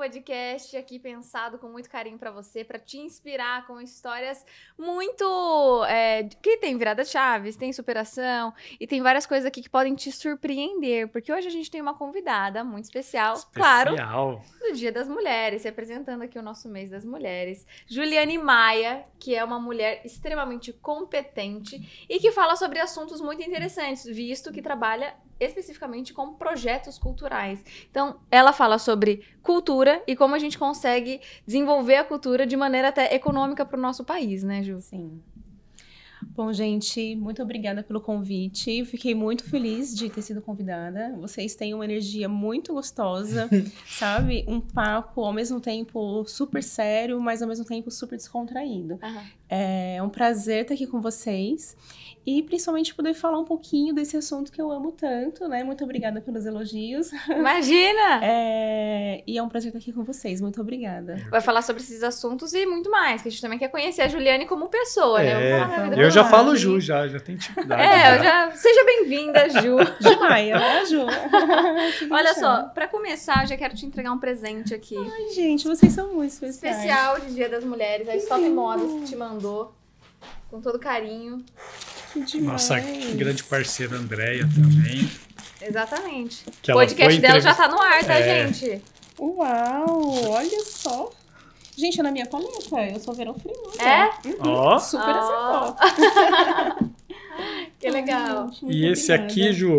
podcast aqui pensado com muito carinho pra você, pra te inspirar com histórias muito... que tem virada chaves, tem superação e tem várias coisas aqui que podem te surpreender, porque hoje a gente tem uma convidada muito especial. Claro, do Dia das Mulheres, representando aqui o nosso mês das mulheres, Juliane Maia, que é uma mulher extremamente competente e que fala sobre assuntos muito interessantes, visto que trabalha especificamente com projetos culturais. Então, ela fala sobre cultura e como a gente consegue desenvolver a cultura de maneira até econômica para o nosso país, né, Ju? Sim. Bom, gente, muito obrigada pelo convite. Fiquei muito feliz de ter sido convidada. Vocês têm uma energia muito gostosa, sabe? Um papo, ao mesmo tempo, super sério, mas ao mesmo tempo super descontraído. Aham. É um prazer estar aqui com vocês. E principalmente poder falar um pouquinho desse assunto que eu amo tanto, né? Muito obrigada pelos elogios. Imagina! E é um prazer estar aqui com vocês. Muito obrigada. Vai falar sobre esses assuntos e muito mais, que a gente também quer conhecer a Juliane como pessoa, né? Vamos falar da vida eu já pessoal. falo Ju, já tem intimidade. Seja bem-vinda, Ju. Ju Maia, né, Ju? Olha só, pra começar, eu já quero te entregar um presente aqui. Ai, gente, vocês são muito especiais. Especial de Dia das Mulheres, a Stop Modas que te mandou, com todo carinho. Que demais. Nossa grande parceira Andréia também. Exatamente. Que O podcast dela já tá no ar, tá, gente? Uau, olha só. Gente, é na minha paleta, eu sou Verão Frio. É? Ó. Super acertou. Que legal. Ai, gente, muito E esse obrigada. aqui, Ju,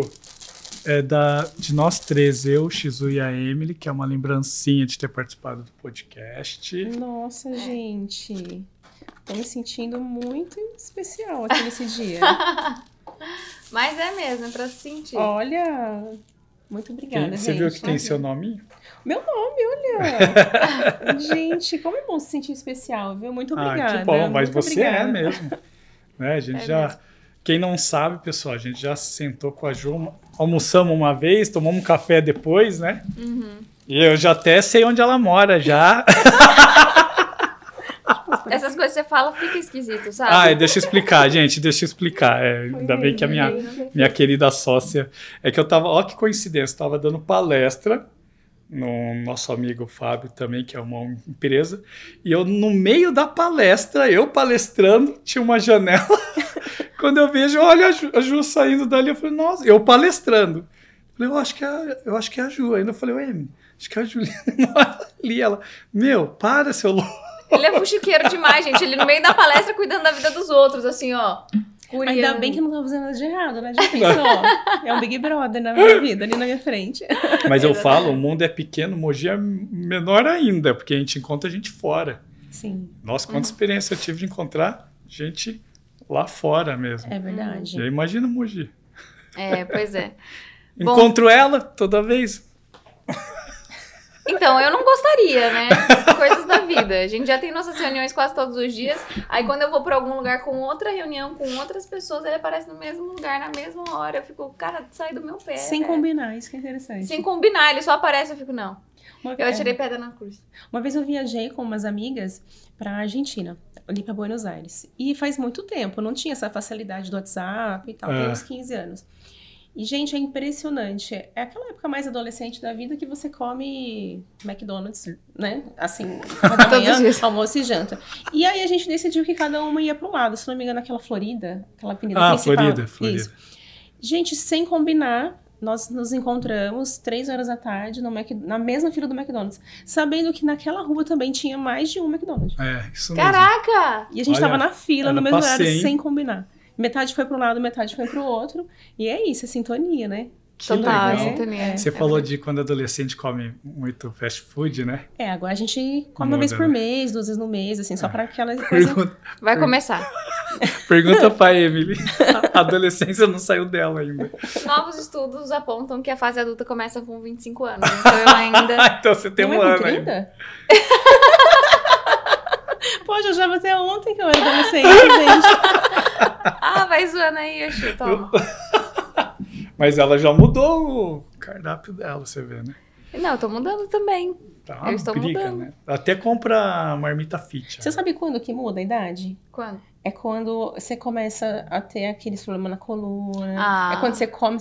é de nós três, eu, Shizu e a Emily, que é uma lembrancinha de ter participado do podcast. Nossa, gente. Tô me sentindo muito especial aqui nesse dia. Mas é mesmo, é pra se sentir. Olha, muito obrigada, gente. Você viu que tem seu nome? Meu nome, olha. Gente, como é bom se sentir especial, viu? Muito obrigada. Que bom, mas muito você obrigada. é mesmo. Né? A gente mesmo. Quem não sabe, pessoal, a gente já sentou com a Ju, almoçamos uma vez, tomamos um café depois, né? Uhum. E eu já até sei onde ela mora, já. Essas coisas que você fala, fica esquisito, sabe? Deixa eu explicar, gente, deixa eu explicar. Ainda bem que a minha querida sócia... É que eu tava... Ó que coincidência, eu tava dando palestra no nosso amigo Fábio também, que é uma empresa, e eu, no meio da palestra, eu palestrando, tinha uma janela, quando eu vejo, olha a Ju saindo dali, eu falei, nossa, eu palestrando. Eu falei, eu acho que é a Ju. Ainda eu falei, ué, acho que é a Juliana mora ali. Ela, para, seu louco. Ele é fuxiqueiro demais, gente. Ele no meio da palestra cuidando da vida dos outros, assim, ó. Ainda bem que eu não tô fazendo nada de errado, né? Já pensou? É um Big Brother na minha vida, ali na minha frente. Mas eu falo, o mundo é pequeno, Mogi é menor ainda, porque a gente encontra gente fora. Sim. Nossa, quanta experiência eu tive de encontrar gente lá fora mesmo. É verdade. E aí, imagina Mogi. Pois é. Encontro ela toda vez. Então, eu não gostaria, né? Coisas da vida. A gente já tem nossas reuniões quase todos os dias. Aí, quando eu vou pra algum lugar com outra reunião, com outras pessoas, ele aparece no mesmo lugar, na mesma hora. Eu fico, cara, sai do meu pé. Sem combinar, isso que é interessante. Sem combinar, ele só aparece, eu fico, não. Eu atirei pedra na cruz. Uma vez eu viajei com umas amigas pra Argentina, ali pra Buenos Aires. E faz muito tempo, não tinha essa facilidade do WhatsApp e tal, tem uns 15 anos. E, gente, é impressionante. É aquela época mais adolescente da vida que você come McDonald's, né? Assim, da manhã, almoço e janta. E aí a gente decidiu que cada uma ia para um lado. Se não me engano, aquela Florida, aquela avenida principal. Florida. Isso. Gente, sem combinar, nós nos encontramos 3 horas da tarde na mesma fila do McDonald's. Sabendo que naquela rua também tinha mais de um McDonald's. Isso mesmo. Caraca! E a gente tava na fila, no mesmo horário, hein? sem combinar. Metade foi para um lado, metade foi para o outro. E é isso, é sintonia, né? Total, legal. sintonia. Você falou de quando adolescente come muito fast food, né? Agora a gente come uma vez por mês, 2 vezes no mês, assim, só para aquela coisa... Vai começar. Pergunta pra Emily. A adolescência não saiu dela ainda. Novos estudos apontam que a fase adulta começa com 25 anos. Então eu ainda... Então você tem não um é ano com ainda. 30? Poxa, eu já vou até ontem que eu era adolescente, gente. Vai zoando aí, Oxi, toma. Mas ela já mudou o cardápio dela, você vê, né? Não, eu tô mudando também. Tá uma Eu estou briga, mudando. né? Até compra marmita fit. Você sabe quando que muda a idade? Quando? É quando você começa a ter aqueles problemas na coluna. Ah. É quando você come,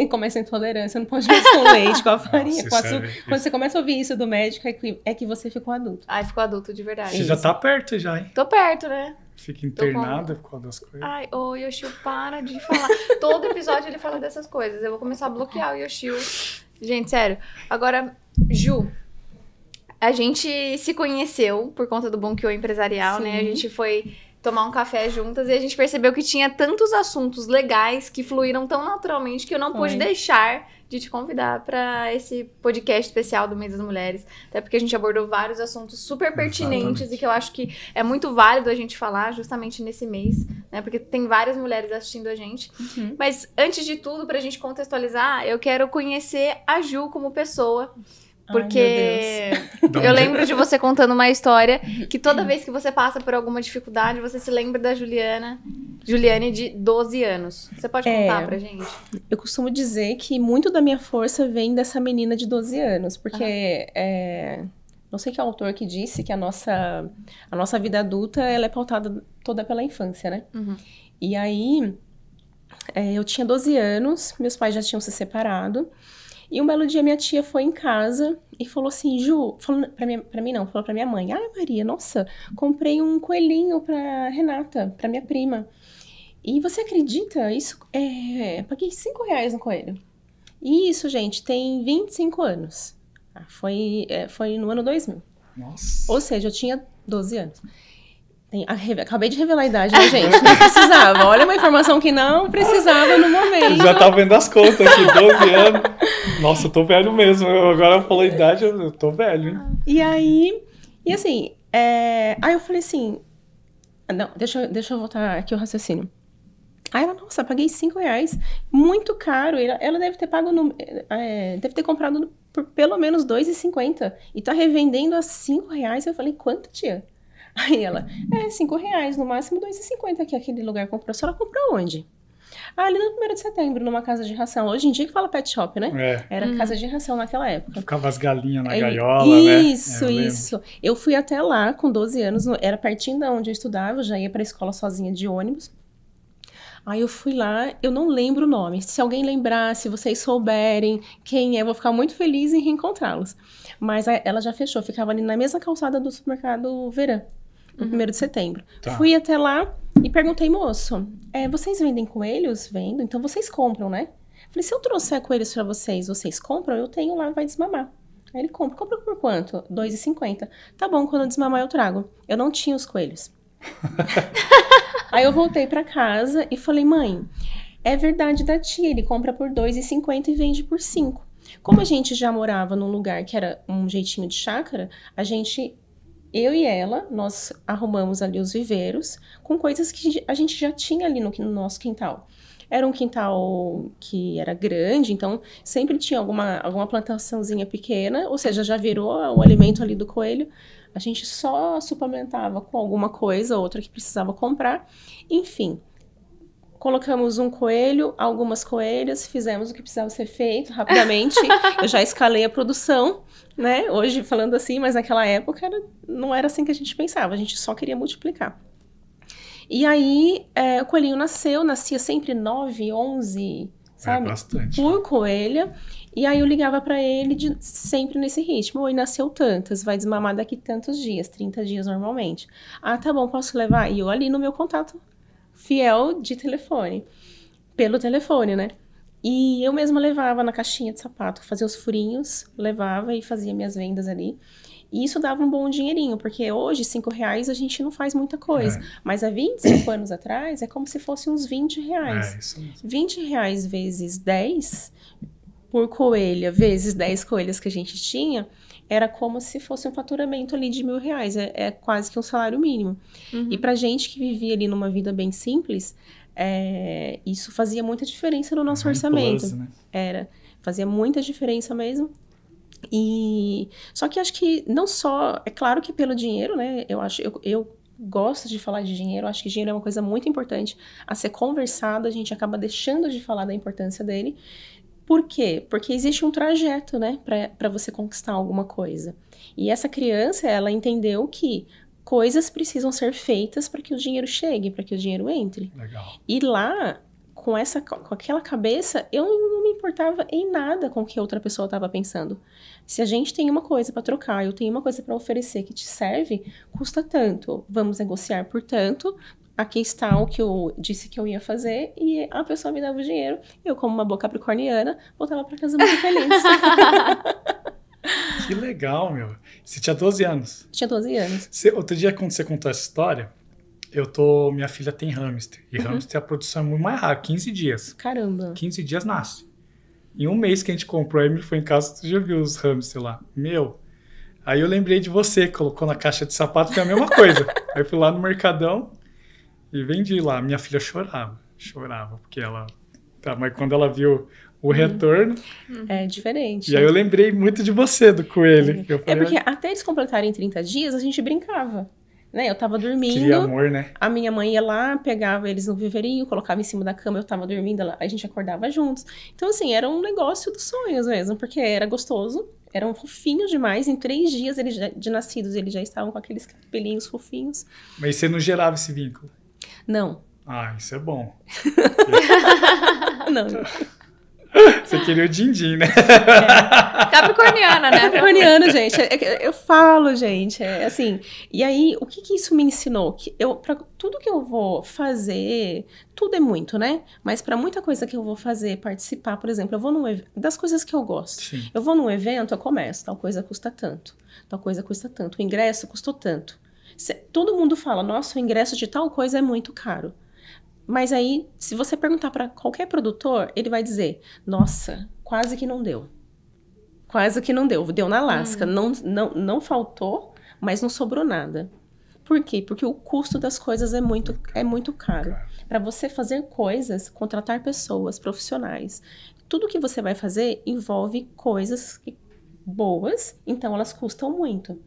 começa a intolerância. Não pode mais com leite, com a farinha, com açúcar. Quando você começa a ouvir isso do médico, é que você ficou adulto. Ai, ficou adulto, de verdade. Você já tá perto já, hein? Tô perto, né? Fica internada por causa das coisas. Ai, ô Yoshio, para de falar. Todo episódio ele fala dessas coisas. Eu vou começar a bloquear o Yoshio. Gente, sério. Agora, Ju, a gente se conheceu por conta do Bunkyo Empresarial, Sim. né? A gente foi tomar um café juntas e a gente percebeu que tinha tantos assuntos legais que fluíram tão naturalmente que eu não pude deixar de te convidar para esse podcast especial do Mês das Mulheres. Até porque a gente abordou vários assuntos super pertinentes e que eu acho que é muito válido a gente falar justamente nesse mês, né? Porque tem várias mulheres assistindo a gente. Uhum. Mas antes de tudo, pra gente contextualizar, eu quero conhecer a Ju como pessoa. Porque eu lembro de você contando uma história que toda vez que você passa por alguma dificuldade, você se lembra da Juliane de 12 anos. Você pode contar pra gente? Eu costumo dizer que muito da minha força vem dessa menina de 12 anos, porque não sei que autor que disse que a nossa vida adulta ela é pautada toda pela infância, né? Uhum. E aí, eu tinha 12 anos, meus pais já tinham se separado. E um belo dia minha tia foi em casa e falou assim, Ju, falou falou pra minha mãe, ai Maria, nossa, comprei um coelhinho pra Renata, pra minha prima. E você acredita? Isso, paguei R$5 no coelho. E isso, gente, tem 25 anos. Foi no ano 2000. Nossa. Ou seja, eu tinha 12 anos. Acabei de revelar a idade, né, gente? Não precisava. Olha uma informação que não precisava no momento. Já tá vendo as contas aqui, 12 anos. Nossa, eu tô velho mesmo. Agora falou a idade, eu tô velho, hein? E aí, assim, aí eu falei assim, não, deixa eu voltar aqui o raciocínio. Aí ela, nossa, paguei R$5, muito caro. Ela deve ter pago, deve ter comprado por pelo menos R$2,50 e tá revendendo a R$5. Eu falei, quanto, tia? Aí ela, R$5, no máximo R$2,50 que aquele lugar comprou. A senhora comprou onde? Ali no 1º de setembro, numa casa de ração. Hoje em dia que fala pet shop, né? Era casa de ração naquela época. Ficava as galinhas na gaiola, né? Isso. Eu fui até lá com 12 anos, era pertinho de onde eu estudava, eu já ia pra escola sozinha de ônibus. Aí eu fui lá, eu não lembro o nome. Se alguém lembrar, se vocês souberem quem é, eu vou ficar muito feliz em reencontrá-los. Mas ela já fechou, ficava ali na mesma calçada do supermercado Verã, no 1º de setembro. Tá. Fui até lá e perguntei, moço, vocês vendem coelhos? Vendo? Então vocês compram, né? Falei, se eu trouxer coelhos pra vocês, vocês compram? Eu tenho lá, vai desmamar. Aí ele compra. Compra por quanto? R$2,50. Tá bom, quando eu desmamar eu trago. Eu não tinha os coelhos. Aí eu voltei pra casa e falei, mãe, é verdade da tia, ele compra por R$2,50 e vende por R$5. Como a gente já morava num lugar que era um jeitinho de chácara, eu e ela, nós arrumamos ali os viveiros com coisas que a gente já tinha ali no nosso quintal. Era um quintal que era grande, então sempre tinha alguma plantaçãozinha pequena, ou seja, já virou o alimento ali do coelho. A gente só suplementava com alguma coisa, outra que precisava comprar. Enfim, colocamos um coelho, algumas coelhas, fizemos o que precisava ser feito rapidamente. Eu já escalei a produção, né? Hoje falando assim, mas naquela época não era assim que a gente pensava, a gente só queria multiplicar. E aí, o coelhinho nascia sempre 9, 11, sabe? Bastante. Por coelha. E aí eu ligava pra ele sempre nesse ritmo. Oi, nasceu tantas, vai desmamar daqui tantos dias, 30 dias normalmente. Ah, tá bom, posso levar? E eu ali no meu contato fiel de telefone. Pelo telefone, né? E eu mesma levava na caixinha de sapato, fazia os furinhos, levava e fazia minhas vendas ali. E isso dava um bom dinheirinho, porque hoje, R$5 a gente não faz muita coisa. Mas há 25 anos atrás, é como se fosse uns R$20. Isso mesmo. R$20 vezes 10, por coelha, vezes 10 coelhas que a gente tinha, era como se fosse um faturamento ali de R$1.000. É quase que um salário mínimo. Uhum. E pra gente que vivia ali numa vida bem simples, isso fazia muita diferença no nosso orçamento. Plus, né? Fazia muita diferença mesmo. Só que acho que não só, é claro que pelo dinheiro, né, eu gosto de falar de dinheiro, acho que dinheiro é uma coisa muito importante a ser conversado, a gente acaba deixando de falar da importância dele. Por quê? Porque existe um trajeto, né, para você conquistar alguma coisa. E essa criança, ela entendeu que coisas precisam ser feitas para que o dinheiro chegue, para que o dinheiro entre. Legal. E lá, com aquela cabeça, eu não me importava em nada com o que outra pessoa estava pensando. Se a gente tem uma coisa para trocar, eu tenho uma coisa para oferecer que te serve, custa tanto. Vamos negociar por tanto. Aqui está o que eu disse que eu ia fazer, e a pessoa me dava o dinheiro. Eu, como uma boa capricorniana, voltava para casa muito feliz. Que legal, meu. Você tinha 12 anos. Tinha 12 anos. Outro dia, quando você contou essa história, minha filha tem hamster. E hamster, a produção é muito mais rápida, 15 dias. Caramba. 15 dias nasce. Em um mês que a gente comprou, a Emily foi em casa, você já viu os hamster lá? Meu. Aí eu lembrei de você, colocou na caixa de sapato, foi a mesma coisa. Aí fui lá no Mercadão e vendi lá. Minha filha chorava, porque ela... Tá, mas quando ela viu o retorno... É diferente. E aí eu lembrei muito de você, do coelho. Eu falei, porque até eles completarem 30 dias, a gente brincava. Né? Eu tava dormindo. Queria amor, né? A minha mãe ia lá, pegava eles no viveirinho, colocava em cima da cama, eu tava dormindo, a gente acordava juntos. Então, assim, era um negócio dos sonhos mesmo, porque era gostoso, eram fofinhos demais. Em 3 dias de nascidos, eles já estavam com aqueles cabelinhos fofinhos. Mas você não gerava esse vínculo? Não. Ah, isso é bom. Não. Você queria o din-din, né? Capricorniana, né? Capricorniano, gente. Eu falo, gente. Assim. E aí, o que isso me ensinou? Que pra tudo que eu vou fazer, tudo é muito, né? Mas pra muita coisa que eu vou fazer, participar, por exemplo, eu vou das coisas que eu gosto. Sim. Eu vou num evento, eu começo. Tal coisa custa tanto. Tal coisa custa tanto. O ingresso custou tanto. Todo mundo fala, nossa, o ingresso de tal coisa é muito caro. Mas aí, se você perguntar para qualquer produtor, ele vai dizer, nossa, quase que não deu. Quase que não deu. Deu na lasca. Não faltou, mas não sobrou nada. Por quê? Porque o custo das coisas é muito caro. Para você fazer coisas, contratar pessoas, profissionais, tudo que você vai fazer envolve coisas boas, então elas custam muito.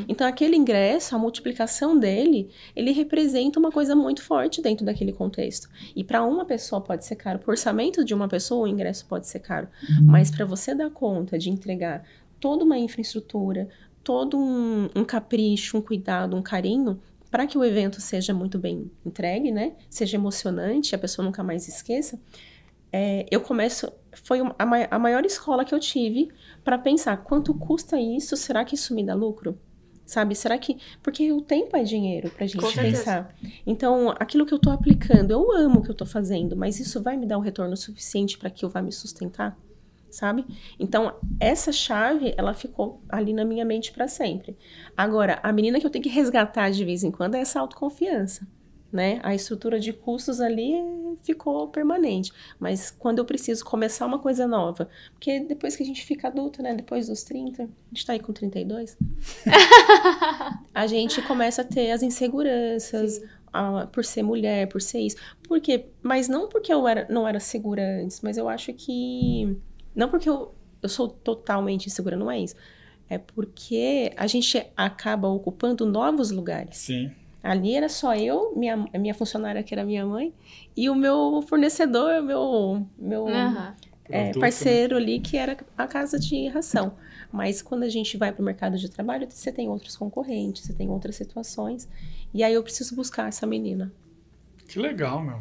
Então aquele ingresso, a multiplicação dele, ele representa uma coisa muito forte dentro daquele contexto. E para uma pessoa pode ser caro, por orçamento de uma pessoa o ingresso pode ser caro, mas para você dar conta de entregar toda uma infraestrutura, todo um capricho, um cuidado, um carinho, para que o evento seja muito bem entregue, né? Seja emocionante, a pessoa nunca mais esqueça. Foi a maior escola que eu tive para pensar, quanto custa isso? Será que isso me dá lucro? Sabe? Será que... Porque o tempo é dinheiro pra gente pensar. Então, aquilo que eu tô aplicando, eu amo o que eu tô fazendo, mas isso vai me dar um retorno suficiente para que eu vá me sustentar? Sabe? Então, essa chave, ela ficou ali na minha mente para sempre. Agora, a menina que eu tenho que resgatar de vez em quando é essa autoconfiança. Né? A estrutura de custos ali ficou permanente. Mas quando eu preciso começar uma coisa nova, porque depois que a gente fica adulta, né? Depois dos 30, a gente tá aí com 32, a gente começa a ter as inseguranças, por ser mulher, por ser isso. Por quê? Mas não porque eu não era segura antes, mas eu acho que... Não porque eu sou totalmente insegura, não é isso. É porque a gente acaba ocupando novos lugares. Sim. Ali era só eu, minha funcionária, que era minha mãe, e o meu fornecedor, meu parceiro, né? Ali, que era a casa de ração. Mas quando a gente vai para o mercado de trabalho, você tem outros concorrentes, você tem outras situações. E aí eu preciso buscar essa menina. Que legal, meu.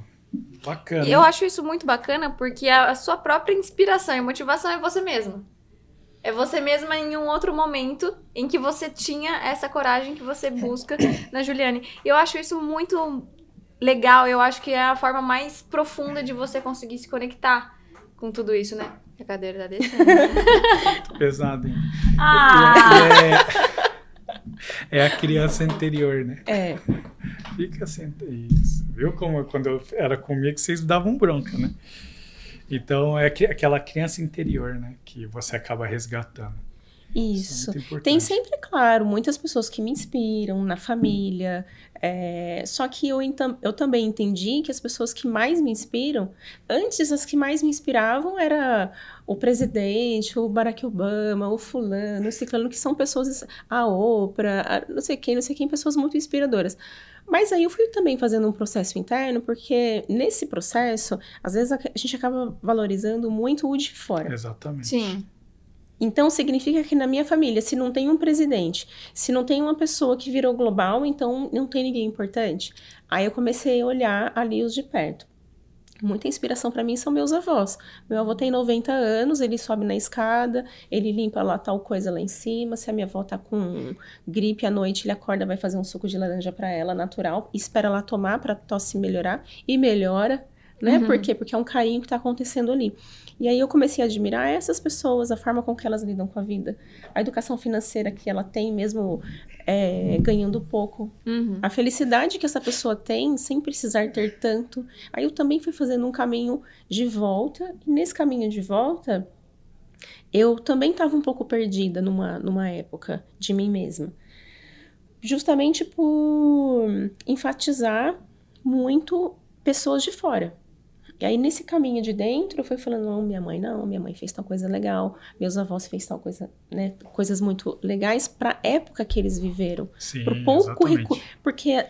Bacana. E eu acho isso muito bacana porque a sua própria inspiração e motivação é você mesma. É você mesma em um outro momento em que você tinha essa coragem que você busca na Juliane. E eu acho isso muito legal. Eu acho que é a forma mais profunda de você conseguir se conectar com tudo isso, né? A cadeira tá descendo. Tô pesado, hein? É a criança interior, né? É. Fica assim, isso. Viu como quando eu era comigo vocês davam bronca, né? Então, é aquela criança interior, né? Que você acaba resgatando. Isso. É muito importante. Tem sempre, claro, muitas pessoas que me inspiram na família. Só que eu também entendi que as pessoas que mais me inspiram, antes as que mais me inspiravam era o presidente, o Barack Obama, o fulano, o ciclano, que são pessoas, a Oprah, não sei quem, pessoas muito inspiradoras. Mas aí eu fui também fazendo um processo interno, porque nesse processo, às vezes a gente acaba valorizando muito o de fora. Exatamente. Sim. Então, significa que na minha família, se não tem um presidente, se não tem uma pessoa que virou global, então não tem ninguém importante. Aí eu comecei a olhar ali os de perto. Muita inspiração para mim são meus avós. Meu avô tem 90 anos, ele sobe na escada, ele limpa lá tal coisa lá em cima. Se a minha avó tá com gripe à noite, ele acorda, vai fazer um suco de laranja para ela, natural, espera ela tomar para a tosse melhorar, e melhora, né? Por quê? Porque é um carinho que tá acontecendo ali. E aí eu comecei a admirar essas pessoas, a forma com que elas lidam com a vida. A educação financeira que ela tem, mesmo ganhando pouco. A felicidade que essa pessoa tem, sem precisar ter tanto. Aí eu também fui fazendo um caminho de volta. E nesse caminho de volta, eu também estava um pouco perdida numa época de mim mesma. Justamente por enfatizar muito pessoas de fora. E aí, nesse caminho de dentro, eu fui falando, não, minha mãe fez tal coisa legal, meus avós fez tal coisa, né, coisas muito legais para a época que eles viveram. Sim, pro pouco exatamente. porque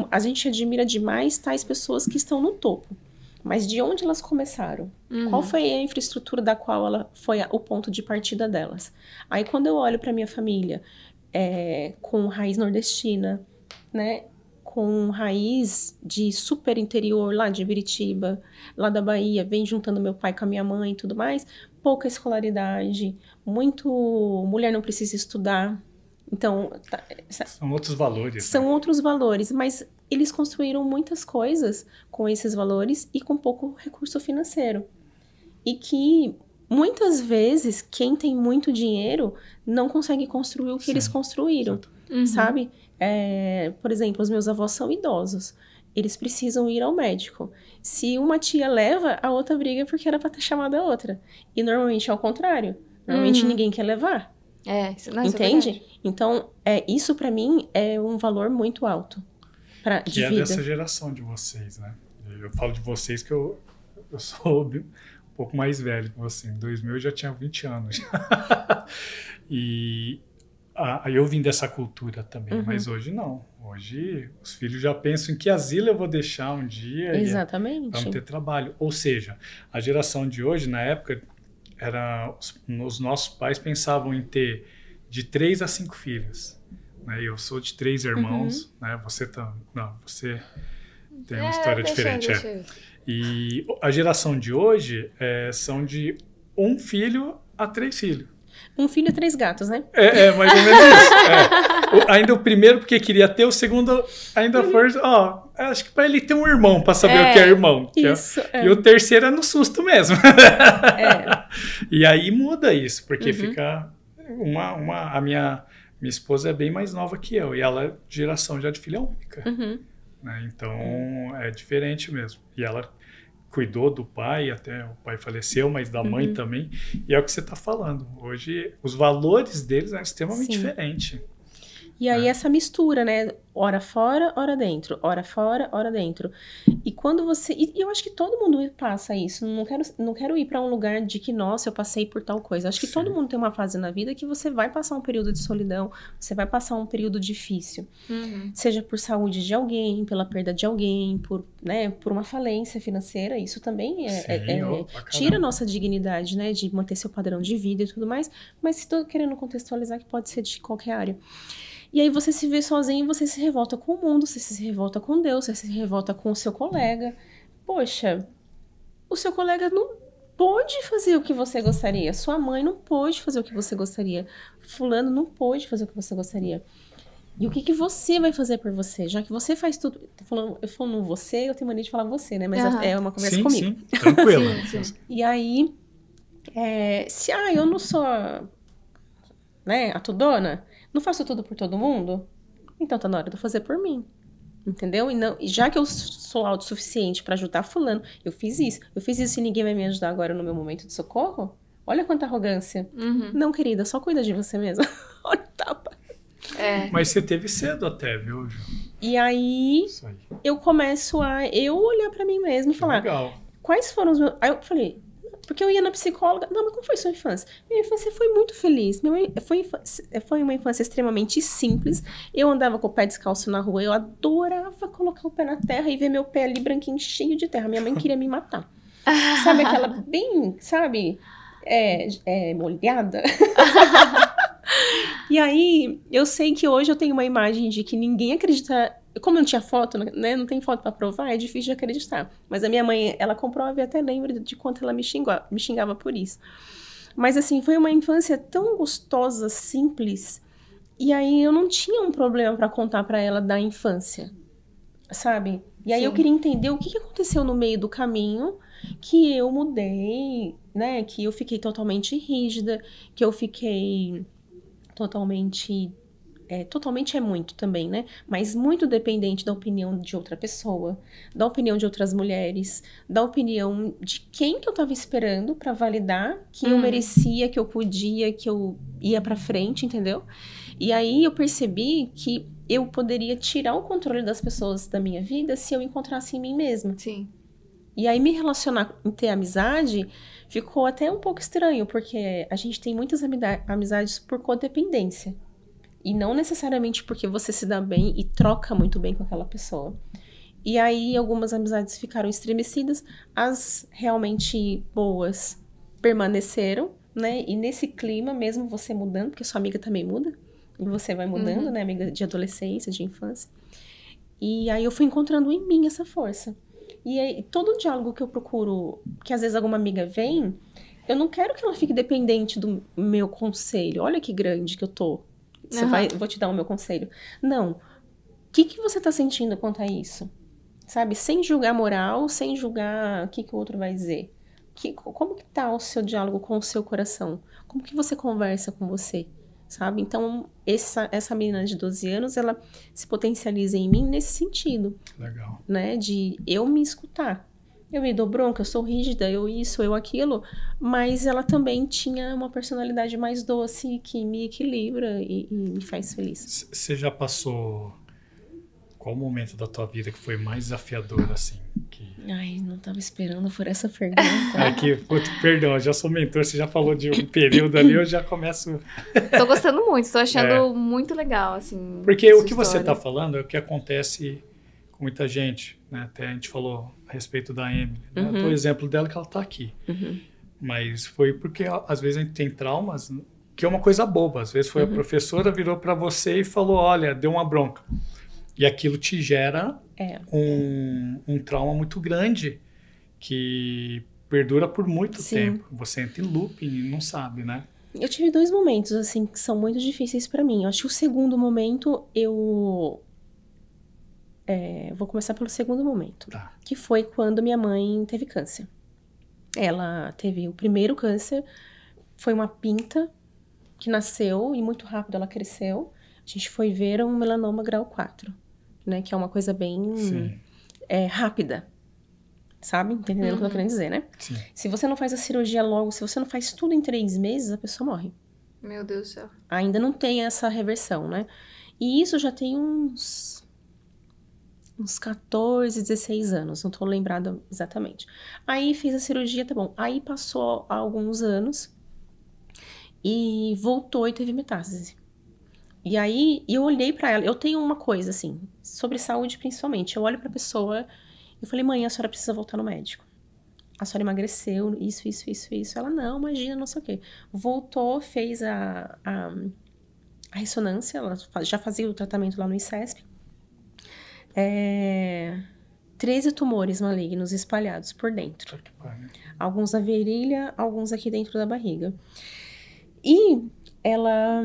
a gente admira demais tais pessoas que estão no topo. Mas de onde elas começaram? Qual foi a infraestrutura da qual ela foi o ponto de partida delas? Aí, quando eu olho para minha família com raiz nordestina, né, com raiz de super interior, lá de Ibiritiba, lá da Bahia, vem juntando meu pai com a minha mãe e tudo mais, pouca escolaridade, muito mulher não precisa estudar. Então, são outros valores. São outros valores, mas eles construíram muitas coisas com esses valores e com pouco recurso financeiro. E que, muitas vezes, quem tem muito dinheiro não consegue construir o que eles construíram, sabe? Por exemplo, os meus avós são idosos. Eles precisam ir ao médico. Se uma tia leva, a outra briga porque era para ter chamado a outra. E normalmente é o contrário. Normalmente ninguém quer levar. Entende? Então, isso para mim é um valor muito alto de vida. É dessa geração de vocês, né? Eu falo de vocês que eu sou um pouco mais velho que você. Em 2000 eu já tinha 20 anos. E aí eu vim dessa cultura também, mas hoje não. Hoje os filhos já pensam em que asilo eu vou deixar um dia. Exatamente. Para não ter trabalho. Ou seja, a geração de hoje, na época, os nossos pais pensavam em ter de 3 a 5 filhos. Né? Eu sou de 3 irmãos, né? Você tem uma história diferente. E a geração de hoje são de 1 filho a 3 filhos. 1 filho e 3 gatos, né? Mais ou menos isso. Ainda o primeiro porque queria ter, o segundo ainda foi... acho que para ele ter um irmão, para saber o que é irmão. Isso, E o terceiro é no susto mesmo. E aí muda isso, porque fica... A minha esposa é bem mais nova que eu, e ela é geração já de filha única. Né? Então, é diferente mesmo. E ela cuidou do pai, até o pai faleceu, mas da mãe também. E é o que você está falando. Hoje, os valores deles são extremamente diferentes. E aí essa mistura, né? Hora fora, hora dentro. Hora fora, hora dentro. E quando você... E eu acho que todo mundo passa isso. Não quero ir para um lugar de que, nossa, eu passei por tal coisa. Acho que todo mundo tem uma fase na vida que você vai passar um período de solidão, você vai passar um período difícil. Seja por saúde de alguém, pela perda de alguém, por uma falência financeira. Isso também tira a nossa dignidade, né? De manter seu padrão de vida e tudo mais. Mas estou querendo contextualizar que pode ser de qualquer área. E aí você se vê sozinho, você se revolta com o mundo, você se revolta com Deus, você se revolta com o seu colega. Poxa, o seu colega não pôde fazer o que você gostaria. Sua mãe não pôde fazer o que você gostaria. Fulano não pôde fazer o que você gostaria. E o que você vai fazer por você? Já que você faz tudo... Eu falo você, eu tenho mania de falar você, né? Mas é uma conversa comigo. Sim, tranquilo. E aí, se eu não sou a tudona... Não faço tudo por todo mundo? Então tá na hora de eu fazer por mim. Entendeu? E já que eu sou autossuficiente pra ajudar fulano, eu fiz isso e ninguém vai me ajudar agora no meu momento de socorro? Olha quanta arrogância. Não, querida, só cuida de você mesma. Olha o tapa. Mas você teve cedo até, viu, Ju? E aí, eu começo a olhar pra mim mesma e falar... Legal. Quais foram os meus... Aí eu falei... Porque eu ia na psicóloga... Não, mas como foi sua infância? Minha infância foi muito feliz. Foi uma infância extremamente simples. Eu andava com o pé descalço na rua. Eu adorava colocar o pé na terra e ver meu pé ali branquinho, cheio de terra. Minha mãe queria me matar. Sabe aquela bem... Sabe? molhada. E aí, eu sei que hoje eu tenho uma imagem de que ninguém acredita. Como não tinha foto, né? Não tem foto pra provar, é difícil de acreditar. Mas a minha mãe, ela comprova e até lembra de quanto ela me xingava por isso. Mas assim, foi uma infância tão gostosa, simples. E aí eu não tinha um problema pra contar pra ela da infância, sabe? E aí eu queria entender o que aconteceu no meio do caminho, que eu mudei, né? Que eu fiquei totalmente rígida, que eu fiquei totalmente é muito também, né? Mas muito dependente da opinião de outra pessoa, da opinião de outras mulheres, da opinião de quem que eu tava esperando pra validar que eu merecia, que eu podia, que eu ia pra frente, entendeu? E aí eu percebi que eu poderia tirar o controle das pessoas da minha vida se eu encontrasse em mim mesma. Sim. E aí me relacionar, ter amizade, ficou até um pouco estranho, porque a gente tem muitas amizades por codependência. E não necessariamente porque você se dá bem e troca muito bem com aquela pessoa. E aí algumas amizades ficaram estremecidas, as realmente boas permaneceram, né? E nesse clima, mesmo você mudando, porque sua amiga também muda, e você vai mudando, né? Amiga de adolescência, de infância. E aí eu fui encontrando em mim essa força. E aí, todo diálogo que eu procuro, que às vezes alguma amiga vem, eu não quero que ela fique dependente do meu conselho. Olha que grande que eu tô. Vou te dar o meu conselho. Não. O que você tá sentindo quanto a isso? Sabe? Sem julgar moral, sem julgar o que o outro vai dizer. Como que tá o seu diálogo com o seu coração? Como que você conversa com você? Sabe? Então, essa menina de 12 anos, ela se potencializa em mim nesse sentido. Legal. Né? De eu me escutar. Eu me dou bronca, eu sou rígida, eu isso, eu aquilo. Mas ela também tinha uma personalidade mais doce que me equilibra e me faz feliz. Você já passou... Qual o momento da tua vida que foi mais desafiador, assim? Ai, não tava esperando por essa pergunta. Perdão, eu já sou mentor, você já falou de um período ali, eu já começo... Tô gostando muito, tô achando muito legal, assim. Porque o que você tá falando é o que acontece com muita gente, né? Até a gente falou a respeito da Emily, né? Eu dou o exemplo dela que ela tá aqui. Mas foi porque, às vezes, a gente tem traumas, que é uma coisa boba. Às vezes foi a professora, virou para você e falou, olha, deu uma bronca. E aquilo te gera um trauma muito grande que perdura por muito tempo. Você entra em looping e não sabe, né? Eu tive 2 momentos, assim, que são muito difíceis pra mim. Eu acho que o segundo momento, vou começar pelo segundo momento. Tá. Que foi quando minha mãe teve câncer. Ela teve o primeiro câncer, foi uma pinta que nasceu e muito rápido ela cresceu. A gente foi ver um melanoma grau 4. Né, que é uma coisa bem rápida, sabe? Entendendo o que eu tô querendo dizer, né? Sim. Se você não faz a cirurgia logo, se você não faz tudo em 3 meses, a pessoa morre. Meu Deus do céu. Ainda não tem essa reversão, né? E isso já tem uns 14, 16 anos, não tô lembrada exatamente. Aí fiz a cirurgia, tá bom. Aí passou alguns anos e voltou e teve metástase. E aí, eu olhei pra ela, eu tenho uma coisa, assim, sobre saúde principalmente. Eu olho pra pessoa, eu falei, mãe, a senhora precisa voltar no médico. A senhora emagreceu, isso. Ela, não, imagina, não sei o quê. Voltou, fez a ressonância, ela já fazia o tratamento lá no ICESP. 13 tumores malignos espalhados por dentro. Alguns na virilha, alguns aqui dentro da barriga. E ela...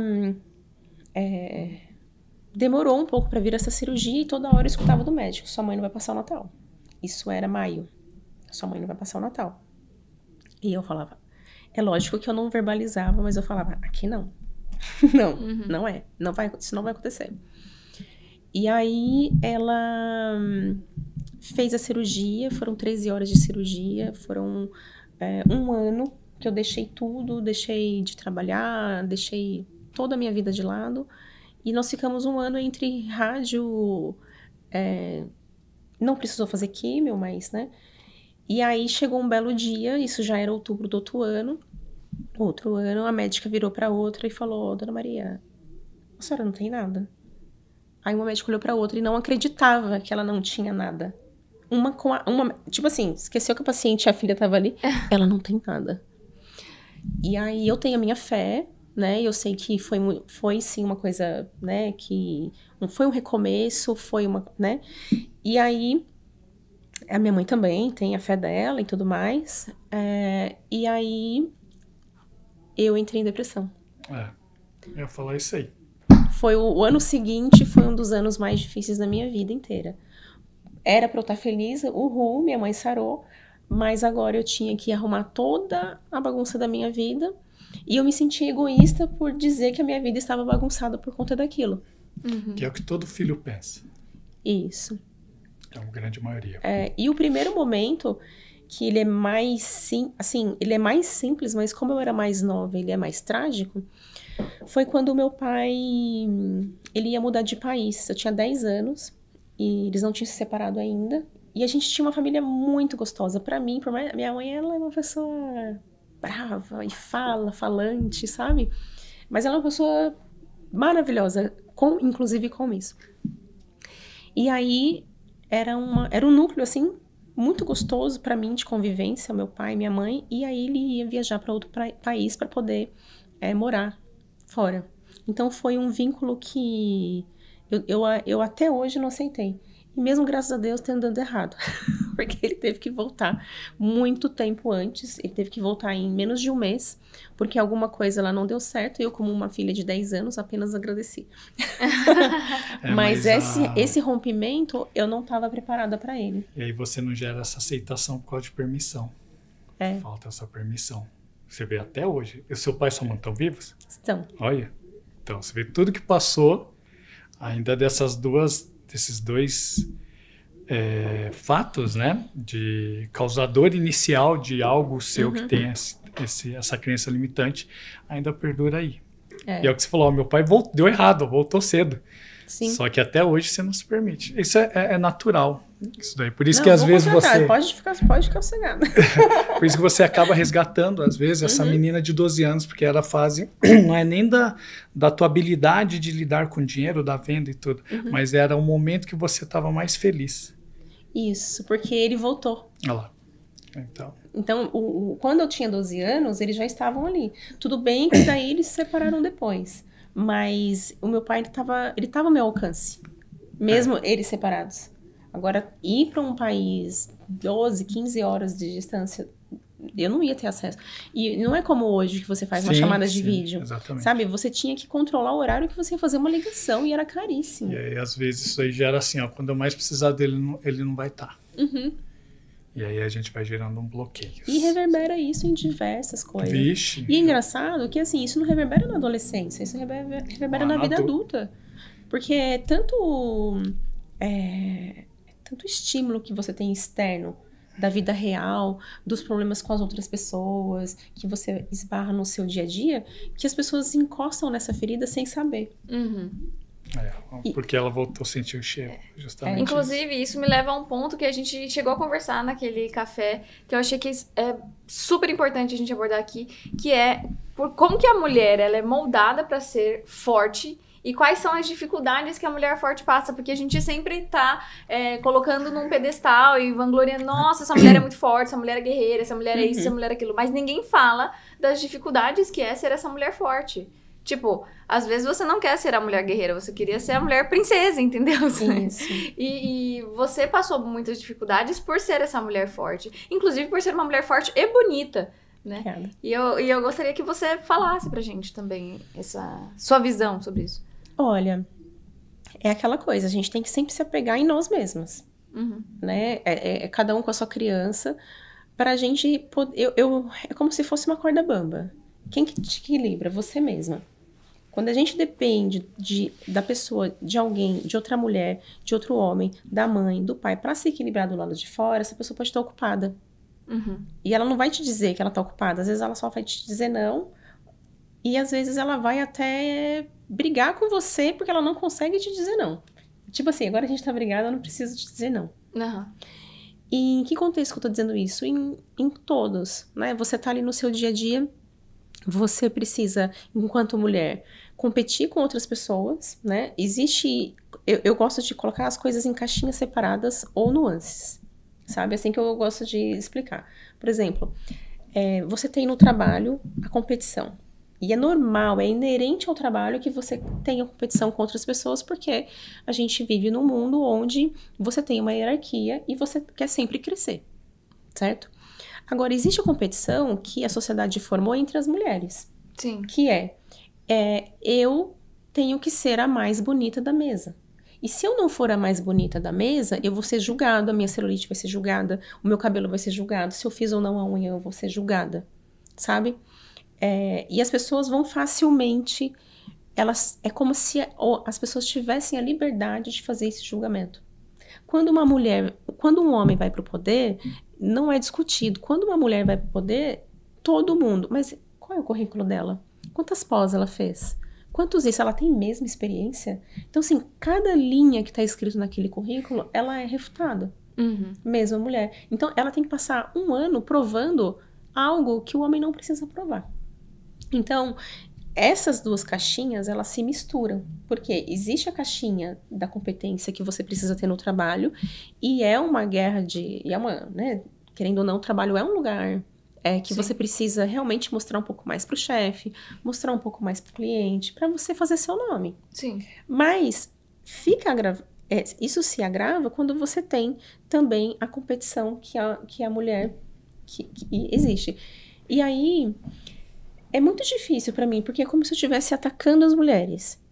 demorou um pouco pra vir essa cirurgia e toda hora eu escutava do médico, sua mãe não vai passar o Natal. Isso era maio. Sua mãe não vai passar o Natal. E eu falava, é lógico que eu não verbalizava, mas eu falava, aqui não. Não, não é. Isso não vai acontecer. E aí ela fez a cirurgia, foram 13 horas de cirurgia, foram 1 ano que eu deixei tudo, deixei de trabalhar, deixei toda a minha vida de lado, e nós ficamos 1 ano entre rádio, não precisou fazer químio, mas, né, e aí chegou um belo dia, isso já era outubro do outro ano, a médica virou pra outra e falou, Dona Maria, a senhora não tem nada? Aí uma médica olhou pra outra e não acreditava que ela não tinha nada. Tipo assim, esqueceu que a paciente, a filha tava ali, ela não tem nada. E aí eu tenho a minha fé, né? Eu sei que foi sim uma coisa, né? Que não foi um recomeço, foi uma, né? E aí a minha mãe também tem a fé dela e tudo mais. E aí eu entrei em depressão. Eu ia falar isso aí. Foi o ano seguinte, foi um dos anos mais difíceis da minha vida inteira. Era pra eu estar feliz, minha mãe sarou, mas agora eu tinha que arrumar toda a bagunça da minha vida e eu me sentia egoísta por dizer que a minha vida estava bagunçada por conta daquilo. Que é o que todo filho pensa. Isso. É uma grande maioria. E o primeiro momento, que ele é mais ele é mais simples, mas como eu era mais nova, ele é mais trágico, foi quando o meu pai, ele ia mudar de país. Eu tinha 10 anos e eles não tinham se separado ainda. E a gente tinha uma família muito gostosa. Pra mim, minha mãe, ela é uma pessoa brava e falante, sabe? Mas ela é uma pessoa maravilhosa, inclusive com isso. E aí, era um núcleo, assim, muito gostoso pra mim de convivência, meu pai e minha mãe. E aí ele ia viajar pra outro país pra poder morar fora. Então foi um vínculo que eu até hoje não aceitei. E mesmo, graças a Deus, tendo dado errado. Porque ele teve que voltar muito tempo antes. Ele teve que voltar em menos de um mês. Porque alguma coisa lá não deu certo. E eu, como uma filha de 10 anos, apenas agradeci. Mas esse rompimento, eu não estava preparada para ele. E aí você não gera essa aceitação por causa de permissão. Falta essa permissão. Você vê até hoje. E o seu pai e sua mãe estão vivos? Estão. Olha. Então, você vê tudo que passou, ainda desses dois fatos, né? De causador inicial de algo seu que tem essa crença limitante, ainda perdura aí. E é o que você falou, meu pai deu errado, voltou cedo. Sim. Só que até hoje você não se permite. Isso é natural. Isso daí. Por isso que às vezes você... Pode ficar sossegado. Por isso que você acaba resgatando, às vezes, essa menina de 12 anos, porque era a fase, não é nem da tua habilidade de lidar com dinheiro, da venda e tudo, mas era um momento que você estava mais feliz. Isso, porque ele voltou. Olha lá. Então, quando eu tinha 12 anos, eles já estavam ali. Tudo bem que daí eles se separaram depois. Mas o meu pai, ele tava ao meu alcance. Mesmo eles separados. Agora, ir para um país 12, 15 horas de distância, eu não ia ter acesso. E não é como hoje, que você faz uma chamada de vídeo. Exatamente. Sabe? Você tinha que controlar o horário que você ia fazer uma ligação e era caríssimo. E aí, às vezes, isso aí gera assim, ó, quando eu mais precisar dele, ele não vai estar. E aí a gente vai gerando um bloqueio. E reverbera isso em diversas coisas. Vixe. E é engraçado que, assim, isso não reverbera na adolescência, isso reverbera na vida adulta. Porque é tanto estímulo que você tem externo da vida real, dos problemas com as outras pessoas, que você esbarra no seu dia a dia, que as pessoas encostam nessa ferida sem saber. Porque ela voltou a sentir o cheiro, justamente. Inclusive, isso me leva a um ponto que a gente chegou a conversar naquele café, que eu achei que é super importante a gente abordar aqui, que é como que a mulher ela é moldada para ser forte e quais são as dificuldades que a mulher forte passa, porque a gente sempre tá colocando num pedestal e vangloriando, nossa, essa mulher é muito forte, essa mulher é guerreira, essa mulher é isso, essa mulher é aquilo, mas ninguém fala das dificuldades que é ser essa mulher forte. Tipo, às vezes você não quer ser a mulher guerreira, você queria ser a mulher princesa, entendeu? Isso. E você passou muitas dificuldades por ser essa mulher forte. Inclusive por ser uma mulher forte e bonita, né? E eu gostaria que você falasse pra gente também essa sua visão sobre isso. Olha, é aquela coisa, a gente tem que sempre se apegar em nós mesmas, né? É cada um com a sua criança, pra gente poder... é como se fosse uma corda bamba. Quem que te equilibra? Você mesma. Quando a gente depende da pessoa, de alguém, de outra mulher, de outro homem, da mãe, do pai, pra se equilibrar do lado de fora, essa pessoa pode estar ocupada. E ela não vai te dizer que ela tá ocupada. Às vezes ela só vai te dizer não. E às vezes ela vai até brigar com você porque ela não consegue te dizer não. Tipo assim, agora a gente tá brigada, eu não preciso te dizer não. E em que contexto que eu tô dizendo isso? Em todos, né? Você tá ali no seu dia a dia, você precisa, enquanto mulher, competir com outras pessoas, né? Existe... Eu gosto de colocar as coisas em caixinhas separadas ou nuances, sabe? Assim que eu gosto de explicar. Por exemplo, você tem no trabalho a competição. E é normal, é inerente ao trabalho que você tenha competição com outras pessoas, porque a gente vive num mundo onde você tem uma hierarquia e você quer sempre crescer, certo? Agora, existe a competição que a sociedade formou entre as mulheres. Sim. Que eu tenho que ser a mais bonita da mesa. E se eu não for a mais bonita da mesa, eu vou ser julgada, a minha celulite vai ser julgada, o meu cabelo vai ser julgado, se eu fiz ou não a unha, eu vou ser julgada, sabe? E as pessoas vão facilmente, é como se as pessoas tivessem a liberdade de fazer esse julgamento. Quando um homem vai para o poder, não é discutido. Quando uma mulher vai para o poder, todo mundo, mas qual é o currículo dela? Quantas pós ela fez? Quantos isso? Ela tem mesma experiência? Então, assim, cada linha que está escrito naquele currículo, ela é refutada. Mesmo a mulher. Então, ela tem que passar 1 ano provando algo que o homem não precisa provar. Então, essas duas caixinhas, elas se misturam. Porque existe a caixinha da competência que você precisa ter no trabalho, e é uma guerra né, querendo ou não, o trabalho é um lugar que você precisa realmente mostrar um pouco mais pro chefe, mostrar um pouco mais pro cliente, para você fazer seu nome. Sim. Mas isso se agrava quando você tem também a competição que a mulher que existe. E aí é muito difícil para mim, porque é como se eu estivesse atacando as mulheres.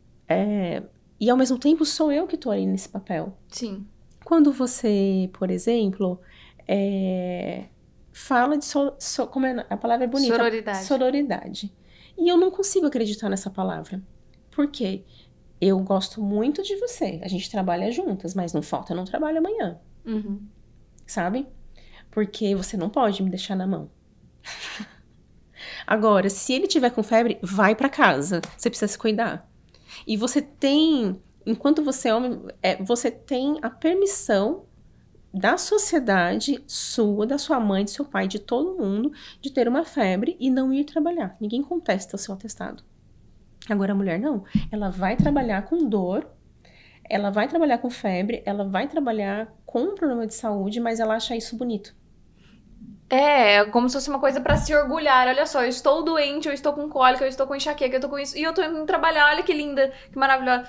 E ao mesmo tempo sou eu que tô ali nesse papel. Sim. Quando você, por exemplo, fala de como a palavra é bonita? Sororidade. E eu não consigo acreditar nessa palavra. Por quê? Eu gosto muito de você. A gente trabalha juntas, mas não falta, eu não trabalho amanhã. Sabe? Porque você não pode me deixar na mão. Agora, se ele tiver com febre, vai pra casa. Você precisa se cuidar. E você tem, enquanto você é homem, você tem a permissão da sociedade sua, da sua mãe, do seu pai, de todo mundo, de ter uma febre e não ir trabalhar. Ninguém contesta o seu atestado. Agora a mulher não. Ela vai trabalhar com dor, ela vai trabalhar com febre, ela vai trabalhar com um problema de saúde, mas ela acha isso bonito. É como se fosse uma coisa pra se orgulhar. Olha só, eu estou doente, eu estou com cólica, eu estou com enxaqueca, eu estou com isso, e eu tô indo trabalhar, olha que linda, que maravilhosa.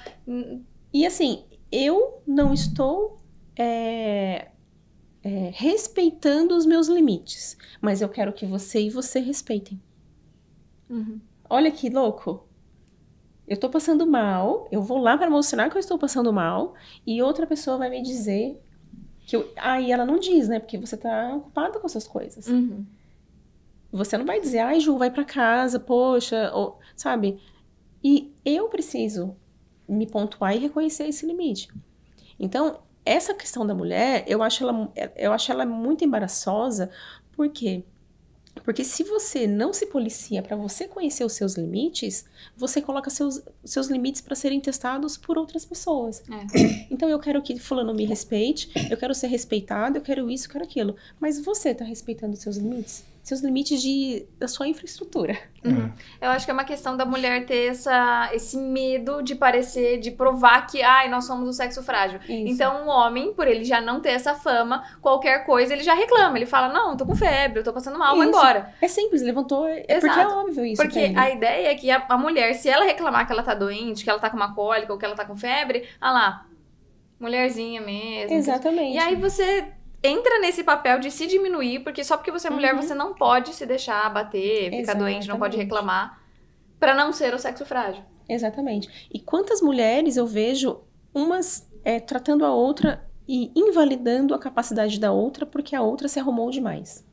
E assim, eu não estou respeitando os meus limites, mas eu quero que você e você respeitem. Olha que louco. Eu tô passando mal, eu vou lá para mostrar que eu estou passando mal, e outra pessoa vai me dizer que e ela não diz, né? Porque você tá ocupada com essas coisas. Você não vai dizer, ai, Ju, vai pra casa, poxa, sabe? E eu preciso me pontuar e reconhecer esse limite. Então, essa questão da mulher, eu acho ela muito embaraçosa. Por quê? Porque se você não se policia para você conhecer os seus limites, você coloca seus limites para serem testados por outras pessoas. Então eu quero que fulano me respeite, eu quero ser respeitado, eu quero isso, eu quero aquilo. Mas você tá respeitando os seus limites? Seus limites da sua infraestrutura. Eu acho que é uma questão da mulher ter esse medo de parecer, de provar que, nós somos o sexo frágil. Isso. Então, o homem, por ele já não ter essa fama, qualquer coisa, ele já reclama. Ele fala, não, tô com febre, eu tô passando mal, vou embora. É simples, levantou, Exato. Porque é óbvio isso. Porque a ideia é que a mulher, se ela reclamar que ela tá doente, que ela tá com uma cólica ou que ela tá com febre, mulherzinha mesmo. Exatamente. E aí você entra nesse papel de se diminuir, porque só porque você é mulher, você não pode se deixar abater, ficar doente, não pode reclamar, pra não ser o sexo frágil. Exatamente. E quantas mulheres eu vejo umas tratando a outra e invalidando a capacidade da outra porque a outra se arrumou demais.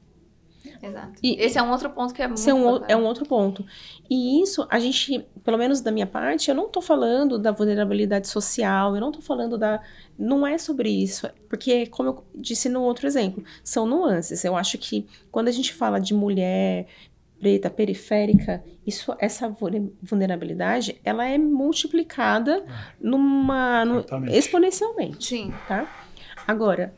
Exato. E esse é um outro ponto que é muito é um outro ponto. E isso, a gente, pelo menos da minha parte, eu não tô falando da vulnerabilidade social, eu não tô falando não é sobre isso, porque, como eu disse no outro exemplo, são nuances. Eu acho que quando a gente fala de mulher preta, periférica, essa vulnerabilidade, ela é multiplicada exponencialmente. Sim. Tá? Agora,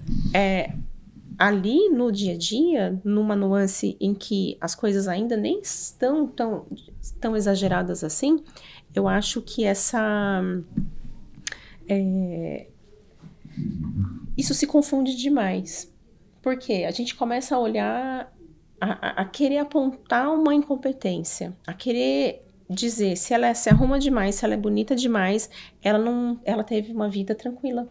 ali no dia a dia, numa nuance em que as coisas ainda nem estão tão exageradas assim, eu acho que isso se confunde demais. Porque a gente começa a olhar a querer apontar uma incompetência, a querer dizer se ela se arruma demais, se ela é bonita demais, ela teve uma vida tranquila.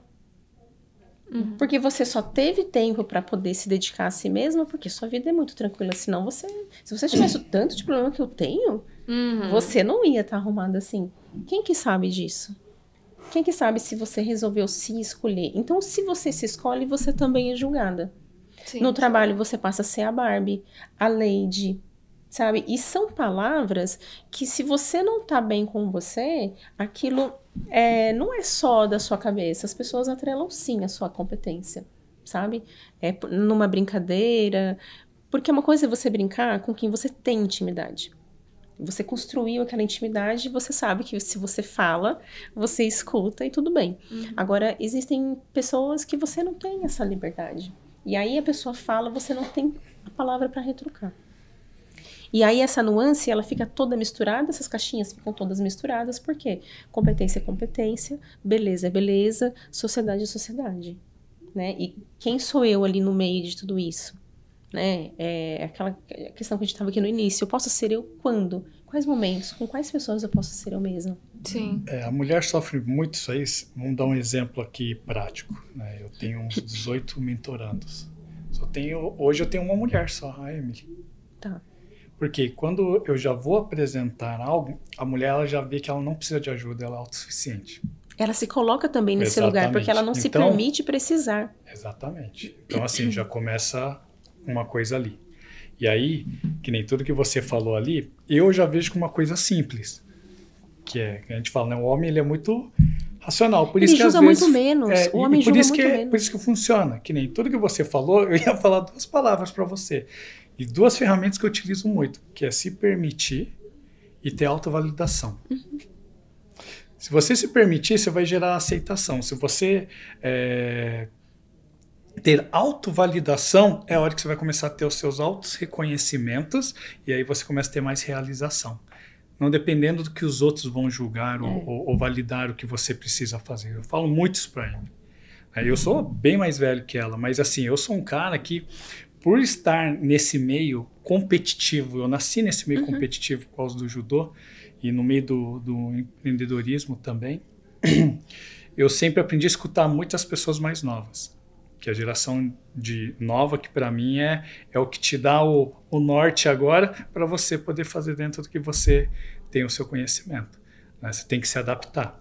Porque você só teve tempo para poder se dedicar a si mesma, porque sua vida é muito tranquila. Senão se você tivesse o tanto de problema que eu tenho, você não ia estar arrumada assim. Quem que sabe disso? Quem que sabe se você resolveu se escolher? Então, se você se escolhe, você também é julgada. Sim. No trabalho, você passa a ser a Barbie, a Lady, sabe? E são palavras que, se você não tá bem com você, aquilo não é só da sua cabeça. As pessoas atrelam sim a sua competência, sabe? Numa brincadeira. Porque uma coisa é você brincar com quem você tem intimidade. Você construiu aquela intimidade e você sabe que se você fala, você escuta e tudo bem. Agora, existem pessoas que você não tem essa liberdade. E aí a pessoa fala, você não tem a palavra para retrucar. E aí essa nuance, ela fica toda misturada, essas caixinhas ficam todas misturadas, por quê? Competência é competência, beleza é beleza, sociedade é sociedade, né? E quem sou eu ali no meio de tudo isso? Né? É aquela questão que a gente estava aqui no início, eu posso ser eu quando? Quais momentos? Com quais pessoas eu posso ser eu mesma? Sim. A mulher sofre muito isso aí. Vamos dar um exemplo aqui prático, né? Eu tenho uns 18 mentorandos. Hoje eu tenho uma mulher só, a Emily. Tá. Porque quando eu já vou apresentar algo, a mulher ela já vê que ela não precisa de ajuda, ela é autossuficiente. Ela se coloca também nesse lugar, porque ela não se permite precisar. Exatamente. Então, assim, já começa uma coisa ali. E aí, que nem tudo que você falou ali, eu já vejo como uma coisa simples. Que a gente fala, né? O homem ele é muito racional. Por isso ele que julga às vezes, muito menos. O homem julga muito menos. Por isso que funciona. Que nem tudo que você falou, eu ia falar 2 palavras para você. E 2 ferramentas que eu utilizo muito, que é se permitir e ter autovalidação. Se você se permitir, você vai gerar aceitação. Se você ter autovalidação, é a hora que você vai começar a ter os seus autos reconhecimentos e aí você começa a ter mais realização. Não dependendo do que os outros vão julgar ou validar o que você precisa fazer. Eu falo muito isso para ele. Eu sou bem mais velho que ela, mas assim, eu sou um cara que, por estar nesse meio competitivo, eu nasci nesse meio competitivo por causa do judô e no meio do empreendedorismo também, eu sempre aprendi a escutar muitas pessoas mais novas. Que a geração nova, que para mim é o que te dá o norte agora para você poder fazer dentro do que você tem o seu conhecimento. Né? Você tem que se adaptar.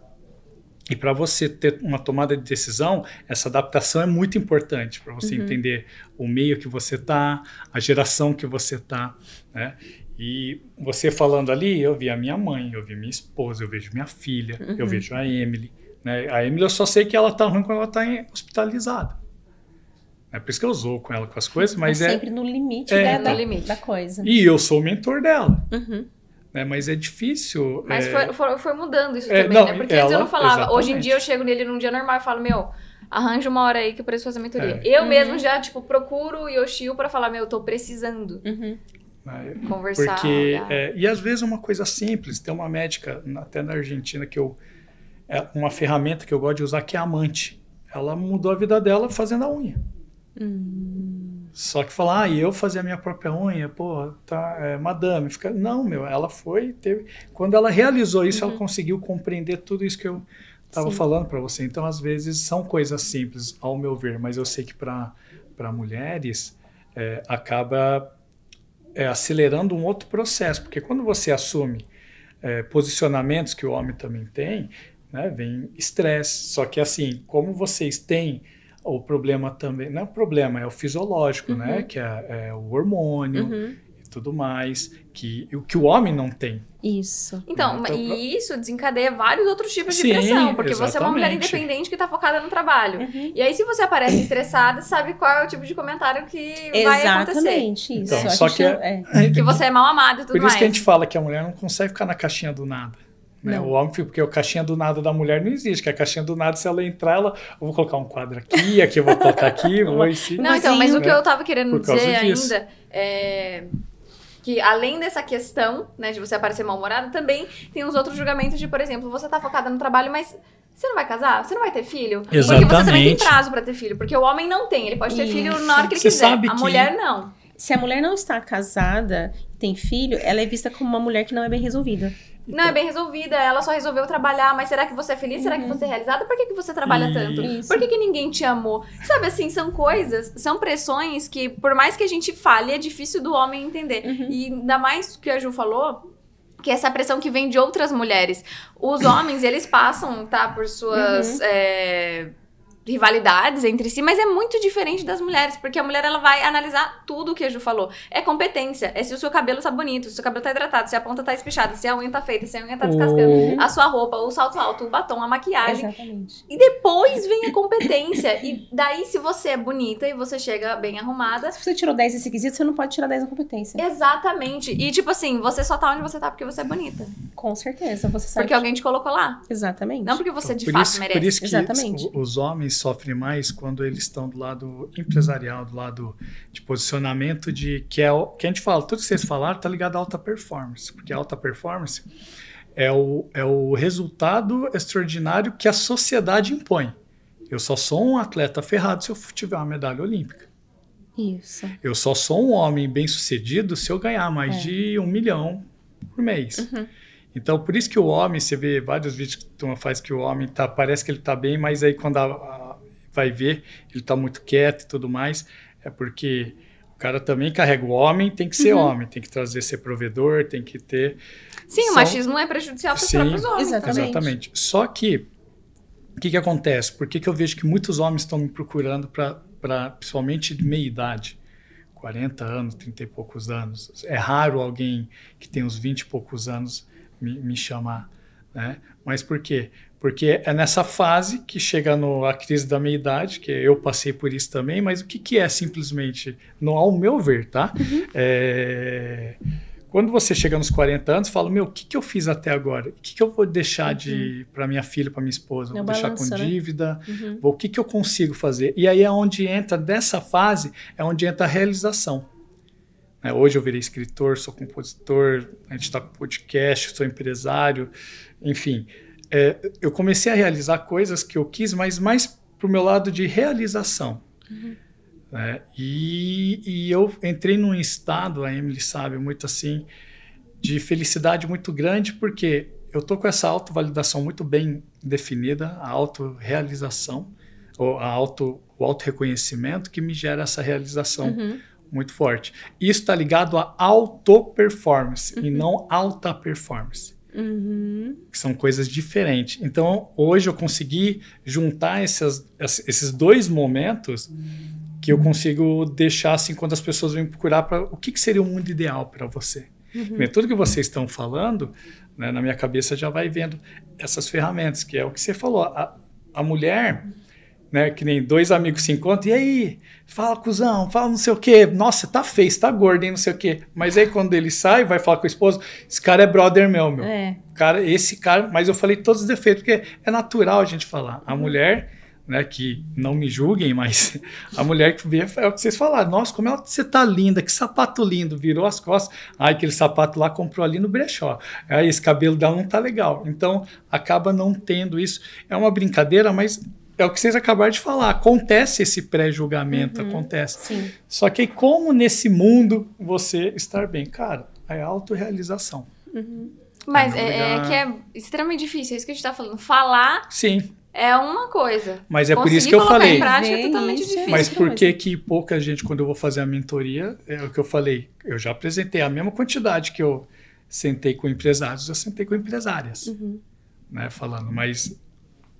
E para você ter uma tomada de decisão, essa adaptação é muito importante para você entender o meio que você está, a geração que você está, né? E você falando ali, eu vi a minha mãe, eu vi minha esposa, eu vejo minha filha, eu vejo a Emily. Né? A Emily eu só sei que ela está ruim quando ela está hospitalizada. É por isso que eu zoo com ela com as coisas, mas sempre no limite, no limite da coisa. E eu sou o mentor dela. Mas é difícil. Mas foi mudando isso também, né? Porque antes eu não falava. Exatamente. Hoje em dia eu chego nele num dia normal e falo, arranja uma hora aí que eu preciso fazer mentoria. Eu mesmo já, procuro o Yoshio pra falar, eu tô precisando. Conversar. Porque, e às vezes uma coisa simples, tem uma médica, até na Argentina, uma ferramenta que eu gosto de usar, que é a Amante. Ela mudou a vida dela fazendo a unha. Só que falar, eu fazia a minha própria unha, madame, não, ela quando ela realizou isso, ela conseguiu compreender tudo isso que eu estava falando para você. Então, às vezes, são coisas simples, ao meu ver, mas eu sei que para mulheres, acaba acelerando um outro processo, porque quando você assume posicionamentos que o homem também tem, né, vem estresse, só que assim, como vocês têm o problema também, não é o problema, é o fisiológico, né? Que é o hormônio e tudo mais, que o homem não tem. Isso. Então, e isso desencadeia vários outros tipos de pressão, porque você é uma mulher independente que está focada no trabalho. E aí, se você aparece estressada, sabe qual é o tipo de comentário que vai acontecer. Exatamente, isso. Então, só que você é mal amada e tudo mais. Por isso que a gente fala que a mulher não consegue ficar na caixinha do nada. Né? O homem, porque a caixinha do nada da mulher não existe, que a caixinha do nada, se ela entrar, eu vou colocar um quadro aqui eu vou colocar aqui, Não, então, mas o que eu tava querendo dizer ainda é que além dessa questão, né, de você aparecer mal-humorada, também tem os outros julgamentos de, por exemplo, você tá focada no trabalho, mas você não vai casar? Você não vai ter filho? Exatamente. Porque você também tem prazo pra ter filho, porque o homem não tem, ele pode ter filho na hora que ele quiser, a mulher não. se a mulher não está casada, tem filho, ela é vista como uma mulher que não é bem resolvida. Não é bem resolvida, ela só resolveu trabalhar, mas será que você é feliz? Será que você é realizada? Por que você trabalha tanto? Isso. Por que ninguém te amou? Sabe, assim, são coisas, são pressões que, por mais que a gente fale, é difícil do homem entender. E ainda mais que a Ju falou, que essa pressão que vem de outras mulheres. Os homens, eles passam, tá, por suas... rivalidades entre si, mas é muito diferente das mulheres, porque a mulher, ela vai analisar tudo o que a Ju falou. É competência, é se o seu cabelo tá bonito, se o seu cabelo tá hidratado, se a ponta tá espichada, se a unha tá feita, se a unha tá descascando, a sua roupa, o salto alto, o batom, a maquiagem. Exatamente. E depois vem a competência. E daí, se você é bonita e você chega bem arrumada... Se você tirou 10 nesse quesito, você não pode tirar 10 na competência. Exatamente. E tipo assim, você só tá onde você tá porque você é bonita. Com certeza, você sabe. Porque alguém te colocou lá. Exatamente. Não porque você de Por fato isso, merece. por isso que Exatamente. os homens sofrem mais quando eles estão do lado empresarial, do lado de posicionamento, que é o que a gente fala, tudo que vocês falaram está ligado à alta performance, porque a alta performance é o resultado extraordinário que a sociedade impõe. Eu só sou um atleta ferrado se eu tiver uma medalha olímpica. Isso. Eu só sou um homem bem-sucedido se eu ganhar mais de 1 milhão por mês. Então, por isso que o homem, você vê vários vídeos que tu faz que o homem parece que ele está bem, mas aí quando vai ver, ele está muito quieto e tudo mais, é porque o cara também carrega o homem, tem que ser homem, tem que ser provedor, tem que ter... Sim, o machismo é prejudicial para os próprios homens. Exatamente. Só que, o que acontece? Por que eu vejo que muitos homens estão me procurando para principalmente de meia idade? 40 anos, 30 e poucos anos. É raro alguém que tem uns 20 e poucos anos me chamar, né? Mas por quê? Porque é nessa fase que chega a crise da meia-idade, que eu passei por isso também, mas o que é simplesmente, não ao meu ver, tá? Quando você chega nos 40 anos, fala, o que eu fiz até agora? O que eu vou deixar para minha filha, para minha esposa? Vou deixar com dívida? O que eu consigo fazer? E aí é onde entra, dessa fase, é onde entra a realização. Hoje eu virei escritor, sou compositor, a gente está com podcast, sou empresário, enfim... eu comecei a realizar coisas que eu quis, mas mais para o meu lado de realização. Né? E eu entrei num estado, a Emily sabe, muito assim, de felicidade muito grande, porque eu estou com essa autovalidação muito bem definida, a autorrealização, ou o autorreconhecimento que me gera essa realização muito forte. Isso está ligado à auto-performance e não alta performance. Que são coisas diferentes. Então, hoje eu consegui juntar esses dois momentos que eu consigo deixar assim, quando as pessoas vêm procurar para o que seria o mundo ideal para você. Tudo que vocês estão falando, né, na minha cabeça já vai vendo essas ferramentas, que é o que você falou. A mulher, né, que nem dois amigos se encontram, e aí, fala cuzão, fala não sei o quê, nossa, tá feio, tá gordo, hein, não sei o quê. Mas aí quando ele sai, vai falar com a esposa, esse cara é brother meu. Esse cara, mas eu falei todos os defeitos, porque é natural a gente falar. A mulher, né, que não me julguem, mas a mulher que vê, é o que vocês falaram, nossa, como você tá linda, que sapato lindo, virou as costas, aquele sapato lá comprou ali no brechó, esse cabelo dela não tá legal. Então, acaba não tendo isso. É uma brincadeira, mas... é o que vocês acabaram de falar. Acontece esse pré-julgamento, acontece. Sim. Só que como nesse mundo você estar bem? Cara, é autorrealização. Mas que é extremamente difícil, é isso que a gente tá falando. Falar Sim. é uma coisa. Mas é por isso que eu falei. Conseguir colocar em prática é totalmente difícil. Mas por que pouca gente, quando eu vou fazer a mentoria, é o que eu falei, eu já apresentei a mesma quantidade que eu sentei com empresários, eu sentei com empresárias. Né, falando, mas...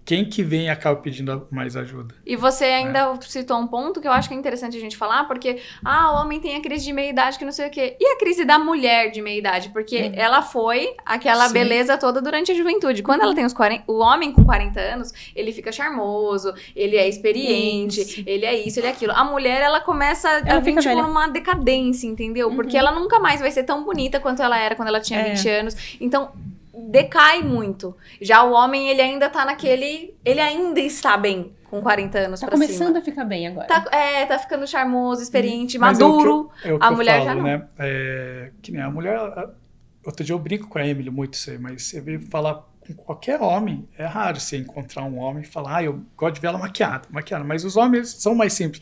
quem que vem e acaba pedindo mais ajuda? E você ainda citou um ponto que eu acho que é interessante a gente falar, porque, o homem tem a crise de meia-idade que não sei o quê. E a crise da mulher de meia-idade? Porque ela foi aquela beleza toda durante a juventude. Quando ela tem o homem com 40 anos, ele fica charmoso, ele é experiente, ele é isso, ele é aquilo. A mulher, ela começa a vir, tipo, numa decadência, entendeu? Porque ela nunca mais vai ser tão bonita quanto ela era quando ela tinha 20 anos. Então... decai muito. Já o homem, ele ainda tá naquele... ele ainda está bem com 40 anos pra cima. Tá começando a ficar bem agora. Tá ficando charmoso, experiente, maduro. A mulher falo, já não. Né? Que nem a mulher... outro dia eu brinco com a Emily muito isso aí, mas você vê falar com qualquer homem, é raro você encontrar um homem e falar, eu gosto de ver ela maquiada. Mas os homens são mais simples.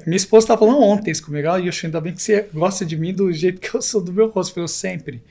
Minha esposa estava falando ontem isso comigo. Yoshi, ainda bem que você gosta de mim do jeito que eu sou do meu rosto. Eu sempre.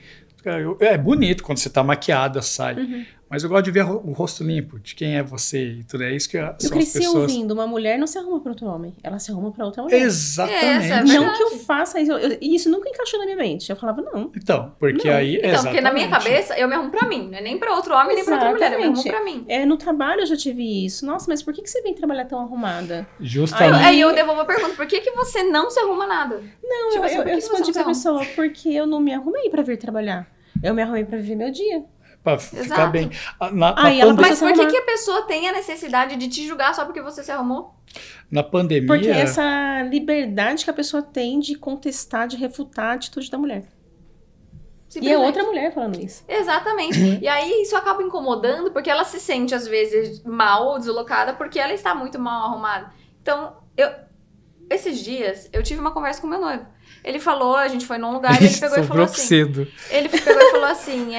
É bonito quando você tá maquiada, sai. Mas eu gosto de ver o rosto limpo, de quem é você e tudo. É isso que são as pessoas. Eu cresci ouvindo, uma mulher não se arruma para outro homem, ela se arruma para outra mulher. Exatamente. Não que eu faça isso, e isso nunca encaixou na minha mente. Eu falava, não. Então, porque não. aí... Então, porque na minha cabeça, eu me arrumo pra mim, não é nem pra outro homem, nem pra outra mulher, eu me arrumo pra mim. No trabalho eu já tive isso. Nossa, mas por que você vem trabalhar tão arrumada? Justamente. Aí eu devolvo a pergunta, por que você não se arruma nada? Não, tipo assim, eu respondi pra pessoa, porque eu não me arrumei pra vir trabalhar. Eu me arrumei pra viver meu dia. Pra ficar bem. Mas por que a pessoa tem a necessidade de te julgar só porque você se arrumou? Na pandemia... Porque essa liberdade que a pessoa tem de contestar, de refutar a atitude da mulher. E é outra mulher falando isso. Exatamente. E aí isso acaba incomodando porque ela se sente, às vezes, mal ou deslocada porque ela está muito mal arrumada. Então, esses dias, eu tive uma conversa com meu noivo. Ele falou, a gente foi num lugar e ele pegou e falou assim... cedo. Ele pegou e falou assim,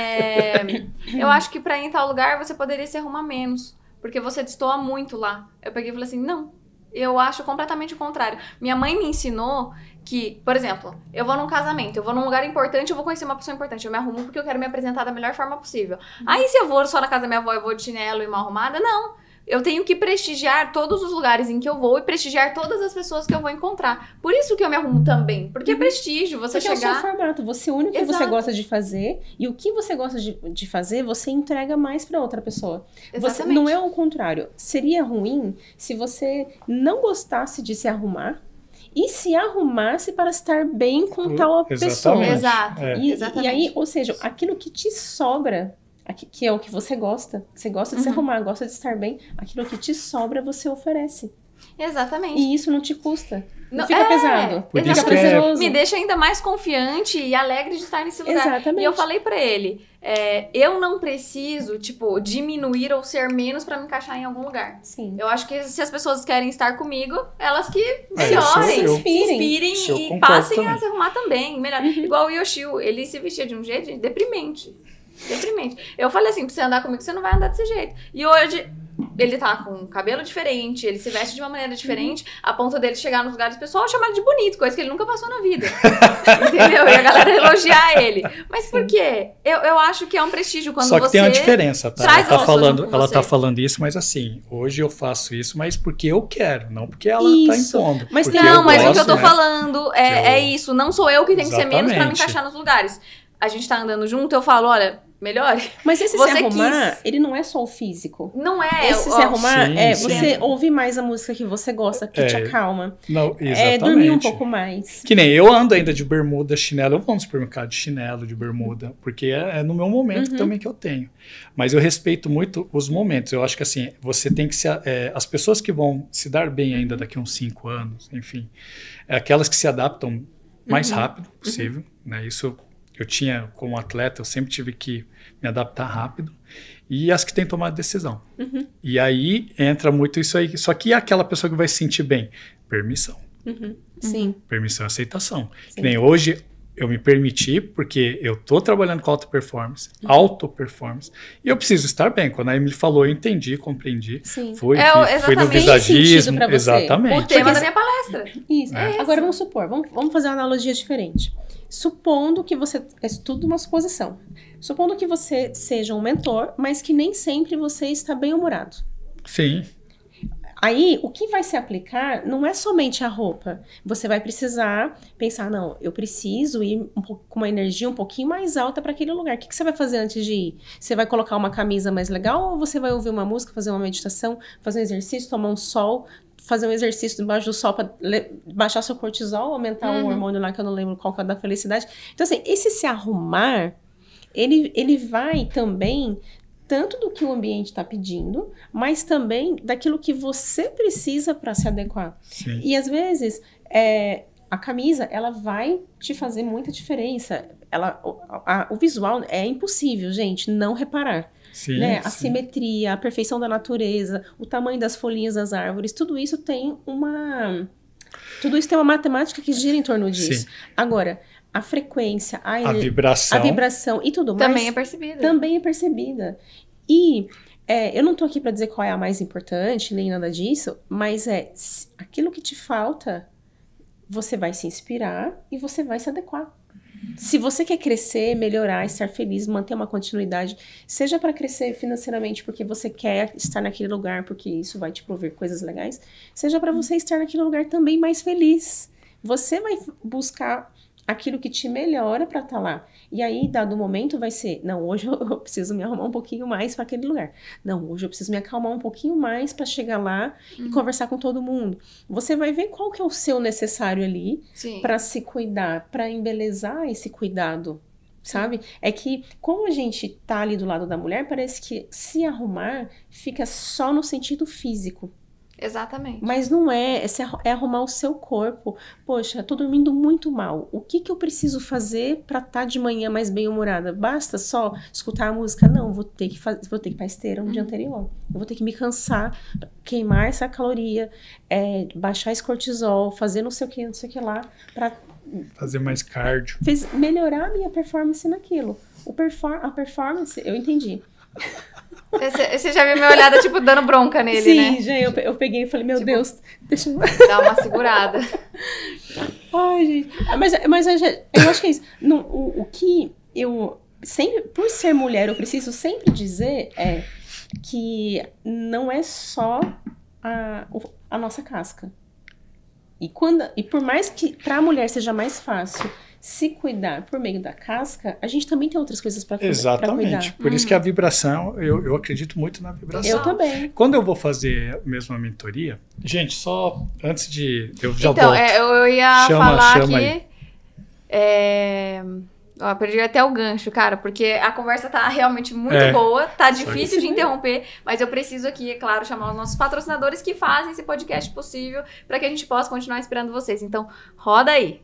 eu acho que pra ir em tal lugar você poderia se arrumar menos, porque você destoa muito lá. Eu peguei e falei assim, não, eu acho completamente o contrário. Minha mãe me ensinou que, por exemplo, eu vou num casamento, eu vou num lugar importante, eu vou conhecer uma pessoa importante, eu me arrumo porque eu quero me apresentar da melhor forma possível. Aí se eu vou só na casa da minha avó, eu vou de chinelo e mal arrumada, não. Eu tenho que prestigiar todos os lugares em que eu vou e prestigiar todas as pessoas que eu vou encontrar. Por isso que eu me arrumo também. Porque é prestígio, você porque chegar... é o seu formato, você une o que você gosta de fazer e o que você gosta de fazer, você entrega mais pra outra pessoa. Você, não é o contrário. Seria ruim se você não gostasse de se arrumar e se arrumasse para estar bem com tal pessoa. Exato. E aí, ou seja, aquilo que te sobra... que é o que você gosta de se arrumar, gosta de estar bem, aquilo que te sobra você oferece. Exatamente. E isso não te custa. Não fica pesado. Fica prazeroso. Me deixa ainda mais confiante e alegre de estar nesse lugar. Exatamente. E eu falei pra ele, eu não preciso, tipo, diminuir ou ser menos pra me encaixar em algum lugar. Sim. Eu acho que se as pessoas querem estar comigo, elas que melhorem, se inspirem e passem também a se arrumar também. Melhor. Igual o Yoshio, ele se vestia de um jeito deprimente. Eu falei assim, pra você andar comigo, você não vai andar desse jeito. E hoje, ele tá com um cabelo diferente, ele se veste de uma maneira diferente, a ponto dele chegar nos lugares, o pessoal chamar de bonito, coisa que ele nunca passou na vida. Entendeu? E a galera elogiar ele. Mas por quê? Eu acho que é um prestígio quando você... Só que tem uma diferença, tá? Ela tá falando isso, mas assim, hoje eu faço isso, mas porque eu quero, não porque ela tá impondo. Mas o que eu tô falando é isso, não sou eu que tenho que ser menos pra me encaixar nos lugares. A gente tá andando junto, eu falo, olha... Melhore. Mas esse se arrumar, ele não é só o físico. Não é. Esse se arrumar você ouvir mais a música que você gosta, que te acalma. Não, exatamente. É dormir um pouco mais. Que nem eu ando ainda de bermuda, chinelo. Eu vou no supermercado de chinelo, de bermuda. Porque é no meu momento também que eu tenho. Mas eu respeito muito os momentos. Eu acho que assim, você tem que se... as pessoas que vão se dar bem ainda daqui a uns 5 anos, enfim. Aquelas que se adaptam mais rápido possível. Né? Isso... Eu tinha, como atleta, eu sempre tive que me adaptar rápido. E as que têm tomado decisão. E aí entra muito isso aí. Só que aquela pessoa que vai se sentir bem? Permissão. Sim. Permissão e aceitação. Que nem hoje eu me permiti, porque eu tô trabalhando com alta performance, e eu preciso estar bem. Quando a Emily falou, eu entendi, compreendi. Sim. Fui no visagismo. Exatamente. O tema da minha palestra. Isso. Agora vamos supor, vamos fazer uma analogia diferente. Supondo que você... É tudo uma suposição. Supondo que você seja um mentor, mas que nem sempre você está bem-humorado. Sim. Aí, o que vai se aplicar não é somente a roupa. Você vai precisar pensar, não, eu preciso ir com uma energia um pouquinho mais alta para aquele lugar. O que você vai fazer antes de ir? Você vai colocar uma camisa mais legal ou você vai ouvir uma música, fazer uma meditação, fazer um exercício, tomar um sol... fazer um exercício debaixo do sol para baixar seu cortisol, aumentar um hormônio lá que eu não lembro qual que é da felicidade. Então, assim, esse se arrumar, ele vai também tanto do que o ambiente está pedindo, mas também daquilo que você precisa para se adequar. Sim. E, às vezes, a camisa, ela vai te fazer muita diferença. O visual é impossível, gente, não reparar. Sim, né? A simetria, a perfeição da natureza, o tamanho das folhinhas das árvores, tudo isso tem uma matemática que gira em torno disso. Sim. Agora, a frequência, a vibração e tudo mais também é percebida. Também é percebida. E eu não tô aqui pra dizer qual é a mais importante, nem nada disso, mas aquilo que te falta, você vai se inspirar e você vai se adequar. Se você quer crescer, melhorar, estar feliz, manter uma continuidade, seja para crescer financeiramente porque você quer estar naquele lugar, porque isso vai te prover coisas legais, seja para você estar naquele lugar também mais feliz. Você vai buscar aquilo que te melhora para estar lá. E aí, dado o momento, vai ser, não, hoje eu preciso me arrumar um pouquinho mais para aquele lugar. Não, hoje eu preciso me acalmar um pouquinho mais para chegar lá e conversar com todo mundo. Você vai ver qual que é o seu necessário ali para se cuidar, para embelezar esse cuidado, sabe? É que, como a gente tá ali do lado da mulher, parece que se arrumar fica só no sentido físico. Exatamente. Mas não é arrumar o seu corpo. Poxa, tô dormindo muito mal. O que eu preciso fazer pra estar de manhã mais bem-humorada? Basta só escutar a música? Não, vou ter que ir pra esteira no dia anterior. Eu vou ter que me cansar, queimar essa caloria, baixar esse cortisol, fazer não sei o que lá, pra fazer mais cardio. Melhorar a minha performance naquilo. A performance, eu entendi. Você já viu minha olhada, tipo, dando bronca nele, né? Sim, já eu peguei e falei, meu Deus, deixa eu... Dá uma segurada. Ai, gente. Mas eu acho que é isso. O que eu sempre, por ser mulher, eu preciso sempre dizer que não é só a nossa casca. E por mais que pra mulher seja mais fácil se cuidar por meio da casca, a gente também tem outras coisas para cuidar. Exatamente. Por isso que a vibração, eu acredito muito na vibração. Eu também. Quando eu vou fazer mesmo a mentoria, gente, só antes de... Eu já então, volto. Eu ia falar aqui... Aí. Ó, perdi até o gancho, cara, porque a conversa tá realmente muito boa, tá difícil de interromper, mas eu preciso aqui, é claro, chamar os nossos patrocinadores que fazem esse podcast possível para que a gente possa continuar inspirando vocês. Então, roda aí.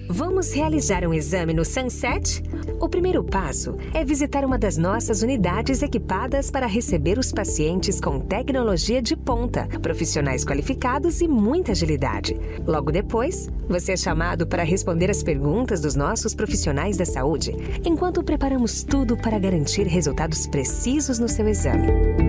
Vamos realizar um exame no Sunset? O primeiro passo é visitar uma das nossas unidades equipadas para receber os pacientes com tecnologia de ponta, profissionais qualificados e muita agilidade. Logo depois, você é chamado para responder as perguntas dos nossos profissionais da saúde, enquanto preparamos tudo para garantir resultados precisos no seu exame.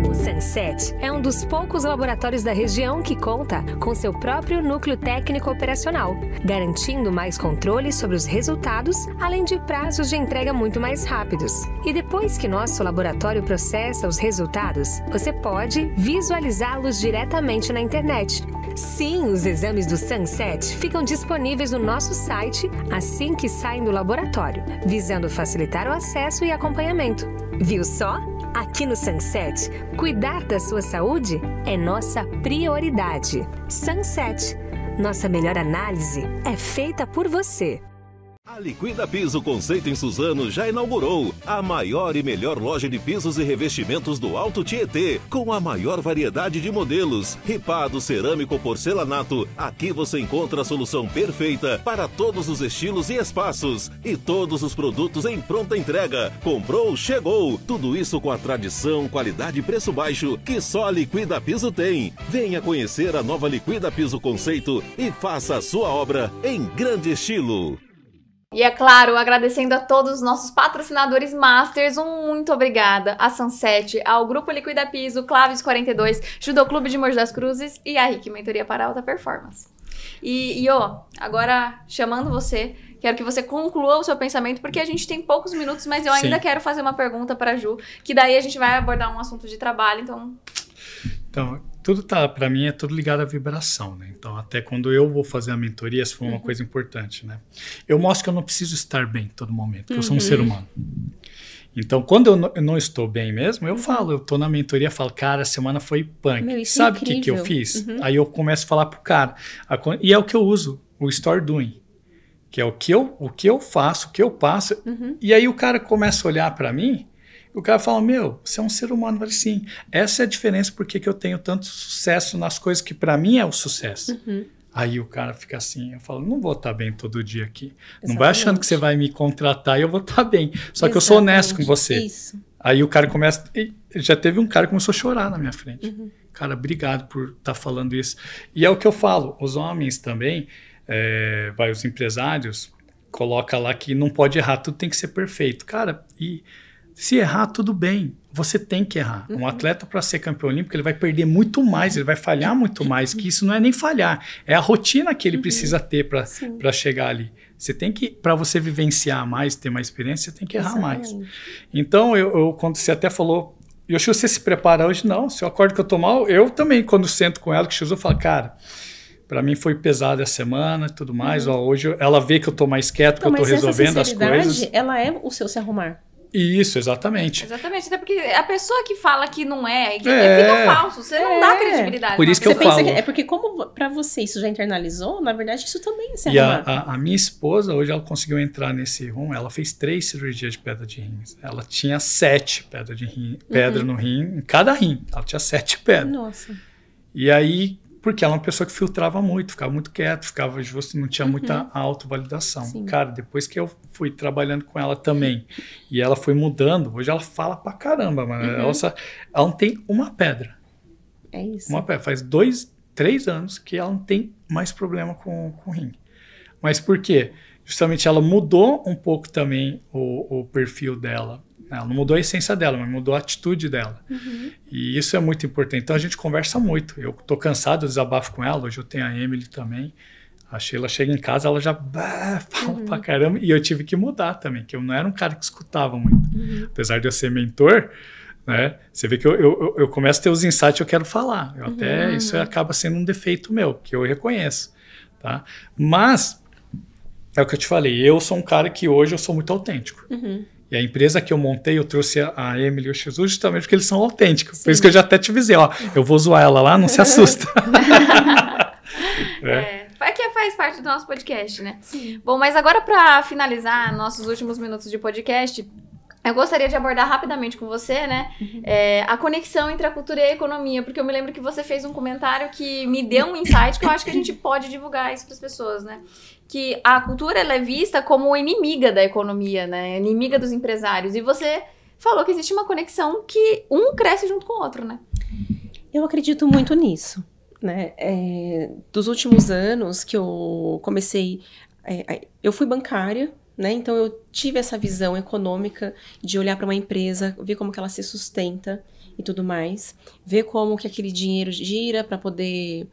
O Sunset é um dos poucos laboratórios da região que conta com seu próprio núcleo técnico operacional, garantindo mais controle sobre os resultados, além de prazos de entrega muito mais rápidos. E depois que nosso laboratório processa os resultados, você pode visualizá-los diretamente na internet. Sim, os exames do Sunset ficam disponíveis no nosso site assim que saem do laboratório, visando facilitar o acesso e acompanhamento. Viu só? Aqui no Sunset, cuidar da sua saúde é nossa prioridade. Sunset. Nossa melhor análise é feita por você. A Liquida Piso Conceito em Suzano já inaugurou a maior e melhor loja de pisos e revestimentos do Alto Tietê, com a maior variedade de modelos, ripado, cerâmico, porcelanato. Aqui você encontra a solução perfeita para todos os estilos e espaços. E todos os produtos em pronta entrega. Comprou, chegou. Tudo isso com a tradição, qualidade e preço baixo que só a Liquida Piso tem. Venha conhecer a nova Liquida Piso Conceito e faça a sua obra em grande estilo. E é claro, agradecendo a todos os nossos patrocinadores Masters, muito obrigada a Sunset, ao Grupo Liquida Piso, Claves 42, Judô Clube de Mogi das Cruzes e a RIC Mentoria para Alta Performance. E agora chamando você, quero que você conclua o seu pensamento, porque a gente tem poucos minutos, mas eu ainda quero fazer uma pergunta para a Ju, que daí a gente vai abordar um assunto de trabalho, então... Tudo para mim é tudo ligado à vibração, né? Então, até quando eu vou fazer a mentoria, essa foi uma coisa importante, né? Eu mostro que eu não preciso estar bem em todo momento, porque eu sou um ser humano. Então, quando eu não estou bem mesmo, eu falo, eu tô na mentoria, falo, cara, a semana foi punk. Sabe o que eu fiz? Aí eu começo a falar pro cara. E é o que eu uso, o Store Doing, que é o que eu faço, o que eu passo. E aí o cara começa a olhar para mim, o cara fala, meu, você é um ser humano. Eu falei, sim, essa é a diferença porque que eu tenho tanto sucesso nas coisas que para mim é o sucesso. Aí o cara fica assim, eu falo, não vou estar bem todo dia aqui. Exatamente. Não vai achando que você vai me contratar e eu vou estar bem. Só que eu sou honesto com você. Isso. Aí o cara começa... Já teve um cara que começou a chorar na minha frente. Cara, obrigado por estar falando isso. E é o que eu falo, os homens também, os empresários, coloca lá que não pode errar, tudo tem que ser perfeito. Cara, e Se errar, tudo bem. Você tem que errar. Um atleta, para ser campeão olímpico, ele vai perder muito mais, ele vai falhar muito mais, que isso não é nem falhar, é a rotina que ele precisa ter para chegar ali. Você tem que, para você vivenciar mais, ter mais experiência, você tem que errar mais. Então, quando você até falou, Yoshi, você se prepara hoje? Não, se eu acordo que eu tô mal, eu também, quando sento com ela, que eu falo, cara, para mim foi pesado essa semana e tudo mais, ó, hoje ela vê que eu tô mais quieto, que eu tô resolvendo as coisas. Ela é o seu se arrumar. Isso, exatamente. Exatamente, até porque a pessoa que fala que não fica falso, você não dá credibilidade. Por isso que eu falo. É porque como para você isso já internalizou, na verdade isso também é se arrumar. E a minha esposa, hoje ela conseguiu entrar nesse rumo, ela fez 3 cirurgias de pedra de rins. Ela tinha 7 pedras de rim, pedra no rim, em cada rim. Ela tinha 7 pedras. Nossa. E aí, porque ela é uma pessoa que filtrava muito, ficava muito quieto, ficava justo, não tinha muita autovalidação. Sim. Cara, depois que eu fui trabalhando com ela também, e ela foi mudando, hoje ela fala pra caramba, mano. Ela não tem uma pedra. É isso. Uma pedra. Faz 3 anos que ela não tem mais problema com rim. Mas por quê? Justamente ela mudou um pouco também o perfil dela. Ela não mudou a essência dela, mas mudou a atitude dela. E isso é muito importante. Então a gente conversa muito. Eu tô cansado, eu desabafo com ela. Hoje eu tenho a Emily também. A Sheila chega em casa, ela já fala pra caramba. E eu tive que mudar também, que eu não era um cara que escutava muito. Apesar de eu ser mentor, né? Você vê que eu começo a ter os insights que eu quero falar. Isso acaba sendo um defeito meu, que eu reconheço. Tá? Mas, é o que eu te falei, eu sou um cara que hoje eu sou muito autêntico. E a empresa que eu montei, eu trouxe a Emily e o Jesus justamente porque eles são autênticos. Sim. Por isso que eu já até te avisei, ó, eu vou zoar ela lá, não se assusta. Que faz parte do nosso podcast, né? Sim. Bom, mas agora para finalizar nossos últimos minutos de podcast, eu gostaria de abordar rapidamente com você, né, a conexão entre a cultura e a economia, porque eu me lembro que você fez um comentário que me deu um insight que eu acho que a gente pode divulgar isso para as pessoas, né? Que a cultura ela é vista como inimiga da economia, né? Inimiga dos empresários. E você falou que existe uma conexão que um cresce junto com o outro, né? Eu acredito muito nisso, né? Dos últimos anos que eu comecei... eu fui bancária, né? Então eu tive essa visão econômica de olhar para uma empresa, ver como que ela se sustenta e tudo mais, ver como que aquele dinheiro gira para poder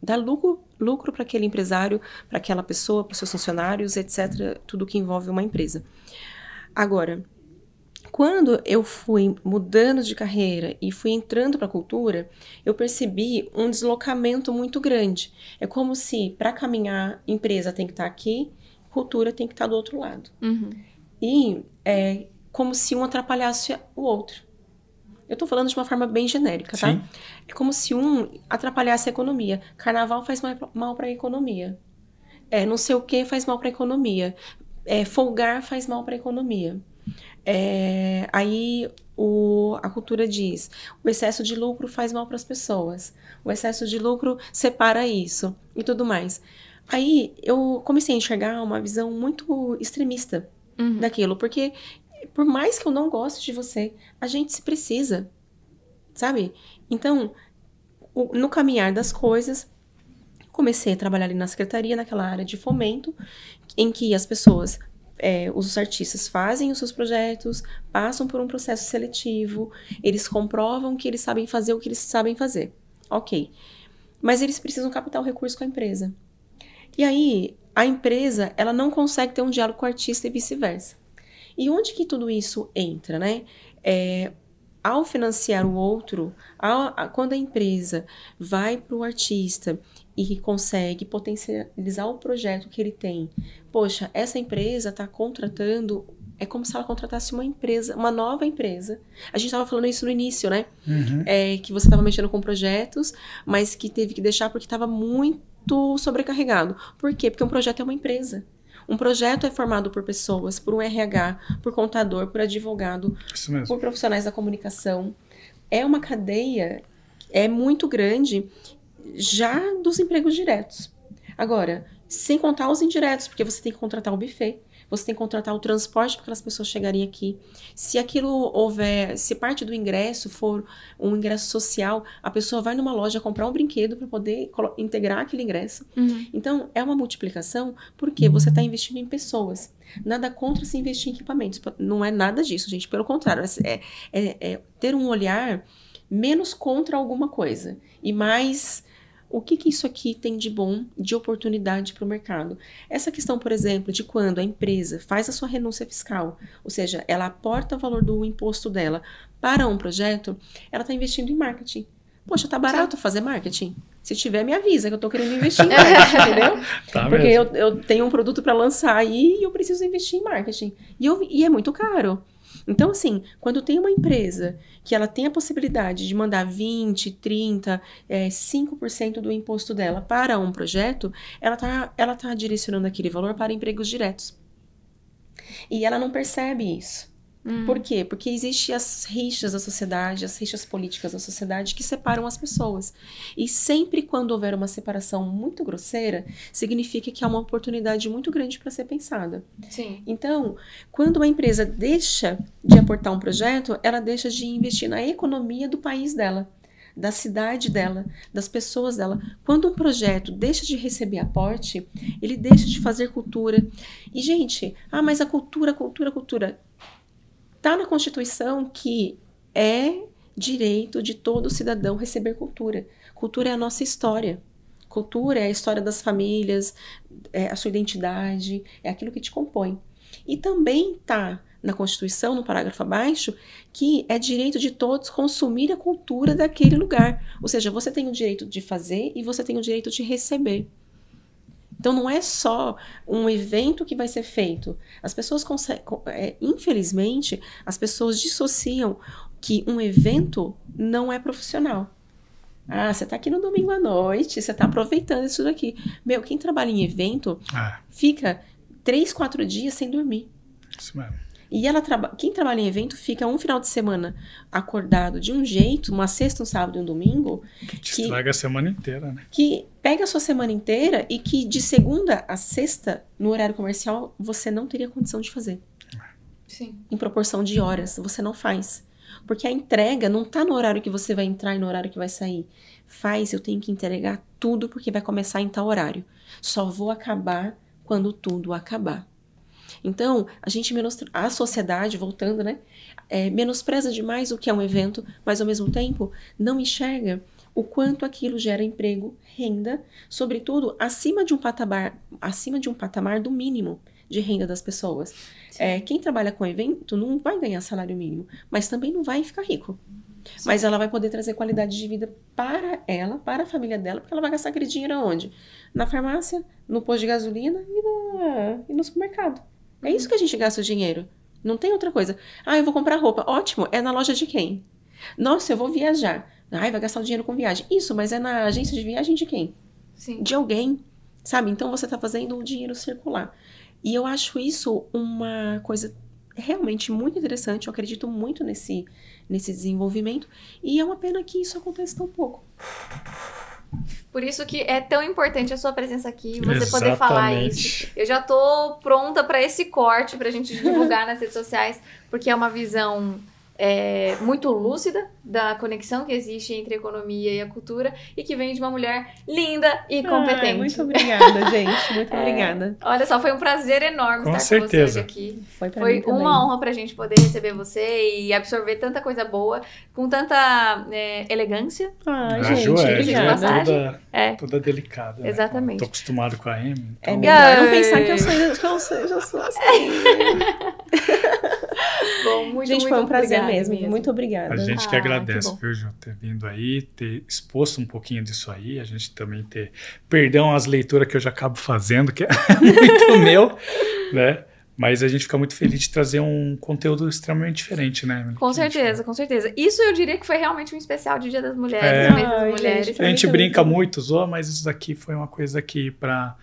dar lucro para aquele empresário, para aquela pessoa, para os seus funcionários, etc. Tudo que envolve uma empresa. Agora, quando eu fui mudando de carreira e fui entrando para a cultura, eu percebi um deslocamento muito grande. É como se, para caminhar, empresa tem que estar aqui, cultura tem que estar do outro lado. E é como se um atrapalhasse o outro. Eu tô falando de uma forma bem genérica, tá? Sim. É como se um atrapalhasse a economia. Carnaval faz mal para a economia. Não sei o que faz mal para a economia. Folgar faz mal para a economia. Aí a cultura diz, o excesso de lucro faz mal para as pessoas. O excesso de lucro separa isso e tudo mais. Aí eu comecei a enxergar uma visão muito extremista daquilo, porque por mais que eu não goste de você, a gente se precisa, sabe? Então, no caminhar das coisas, comecei a trabalhar ali na secretaria, naquela área de fomento, em que as pessoas, os artistas fazem os seus projetos, passam por um processo seletivo, eles comprovam que eles sabem fazer o que eles sabem fazer. Ok. Mas eles precisam captar o recurso com a empresa. E aí, a empresa, ela não consegue ter um diálogo com o artista e vice-versa. E onde que tudo isso entra, né? Ao financiar o outro, quando a empresa vai para o artista e consegue potencializar o projeto que ele tem, poxa, essa empresa está contratando, é como se ela contratasse uma nova empresa. A gente estava falando isso no início, né? Que você estava mexendo com projetos, mas que teve que deixar porque estava muito sobrecarregado. Por quê? Porque um projeto é uma empresa. Um projeto é formado por pessoas, por um RH, por contador, por advogado, por profissionais da comunicação. É uma cadeia muito grande já dos empregos diretos. Agora, sem contar os indiretos, porque você tem que contratar o buffet, você tem que contratar o transporte para aquelas pessoas chegarem aqui. Se aquilo houver, se parte do ingresso for um ingresso social, a pessoa vai numa loja comprar um brinquedo para poder integrar aquele ingresso. Então, é uma multiplicação porque você está investindo em pessoas. Nada contra se investir em equipamentos. Não é nada disso, gente. Pelo contrário, é ter um olhar menos contra alguma coisa e mais o que isso aqui tem de bom, de oportunidade para o mercado. Essa questão, por exemplo, de quando a empresa faz a sua renúncia fiscal, ou seja, ela aporta o valor do imposto dela para um projeto, ela está investindo em marketing. Poxa, tá barato fazer marketing? Se tiver, me avisa que eu tô querendo investir em marketing, entendeu? Tá porque mesmo. eu tenho um produto para lançar aí e eu preciso investir em marketing. E é muito caro. Então, assim, quando tem uma empresa que ela tem a possibilidade de mandar 20, 30, 5% do imposto dela para um projeto, ela tá direcionando aquele valor para empregos diretos. E ela não percebe isso. Por quê? Porque existem as rixas da sociedade, as rixas políticas da sociedade que separam as pessoas. E sempre quando houver uma separação muito grosseira, significa que há uma oportunidade muito grande para ser pensada. Sim. Então, quando uma empresa deixa de aportar um projeto, ela deixa de investir na economia do país dela, da cidade dela, das pessoas dela. Quando um projeto deixa de receber aporte, ele deixa de fazer cultura. E, gente, mas a cultura... Está na Constituição que é direito de todo cidadão receber cultura. Cultura é a nossa história. Cultura é a história das famílias, é a sua identidade, é aquilo que te compõe. E também está na Constituição, no parágrafo abaixo, que é direito de todos consumir a cultura daquele lugar. Ou seja, você tem o direito de fazer e você tem o direito de receber. Então, não é só um evento que vai ser feito. As pessoas infelizmente, as pessoas dissociam que um evento não é profissional. Você está aqui no domingo à noite, você está aproveitando isso daqui. Quem trabalha em evento fica 3, 4 dias sem dormir. Isso mesmo. E quem trabalha em evento fica um final de semana acordado de um jeito, uma sexta, um sábado e um domingo. Que estraga a semana inteira, né? Que pega a sua semana inteira e que de segunda a sexta, no horário comercial, você não teria condição de fazer. Sim. Em proporção de horas, você não faz. Porque a entrega não está no horário que você vai entrar e no horário que vai sair. Eu tenho que entregar tudo porque vai começar em tal horário. Só vou acabar quando tudo acabar. Então, a sociedade, voltando, né, menospreza demais o que é um evento, mas ao mesmo tempo não enxerga o quanto aquilo gera emprego, renda, sobretudo acima de um patamar do mínimo de renda das pessoas. Quem trabalha com evento não vai ganhar salário mínimo, mas também não vai ficar rico. Sim. Mas ela vai poder trazer qualidade de vida para ela, para a família dela, porque ela vai gastar aquele dinheiro aonde? Na farmácia, no posto de gasolina e no supermercado. É isso que a gente gasta o dinheiro. Não tem outra coisa. Eu vou comprar roupa. Ótimo. É na loja de quem? Nossa, eu vou viajar. Vai gastar o dinheiro com viagem. Isso, mas é na agência de viagem de quem? Sim. De alguém. Sabe? Então você está fazendo o dinheiro circular. E eu acho isso uma coisa realmente muito interessante. Eu acredito muito nesse desenvolvimento. E é uma pena que isso aconteça tão pouco. Por isso que é tão importante a sua presença aqui, você Exatamente. poder falar isso. Eu já tô pronta para esse corte, pra gente divulgar nas redes sociais, porque é uma visão muito lúcida da conexão que existe entre a economia e a cultura e que vem de uma mulher linda e competente. Muito obrigada, gente. Muito obrigada. Olha só, foi um prazer enorme estar com você hoje aqui. Foi uma honra pra gente poder receber você e absorver tanta coisa boa, com tanta elegância. Ju obrigada. Toda delicada. Exatamente. Né? Tô acostumado com a Amy. Então... É melhor não pensar que eu já sou assim. Bom, gente, foi um prazer mesmo. Muito obrigada. A gente que agradece, que viu, Ju, ter vindo aí, ter exposto um pouquinho disso aí, a gente também ter perdão às leituras que eu já acabo fazendo, que é muito meu, né? Mas a gente fica muito feliz de trazer um conteúdo extremamente diferente, né? Com certeza, com certeza. Isso eu diria que foi realmente um especial de Dia das Mulheres, mês das mulheres. Gente, a gente brinca muito, zoa, mas isso daqui foi uma coisa que pra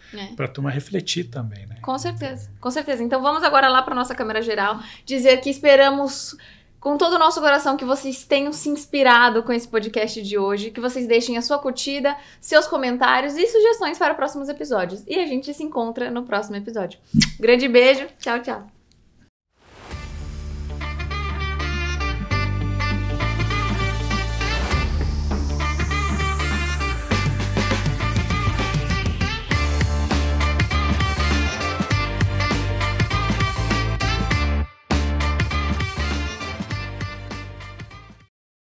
turma refletir também, né? Com certeza, com certeza. Então vamos agora lá para nossa câmera geral, dizer que esperamos com todo o nosso coração que vocês tenham se inspirado com esse podcast de hoje, que vocês deixem a sua curtida, seus comentários e sugestões para próximos episódios. E a gente se encontra no próximo episódio. Grande beijo, tchau, tchau.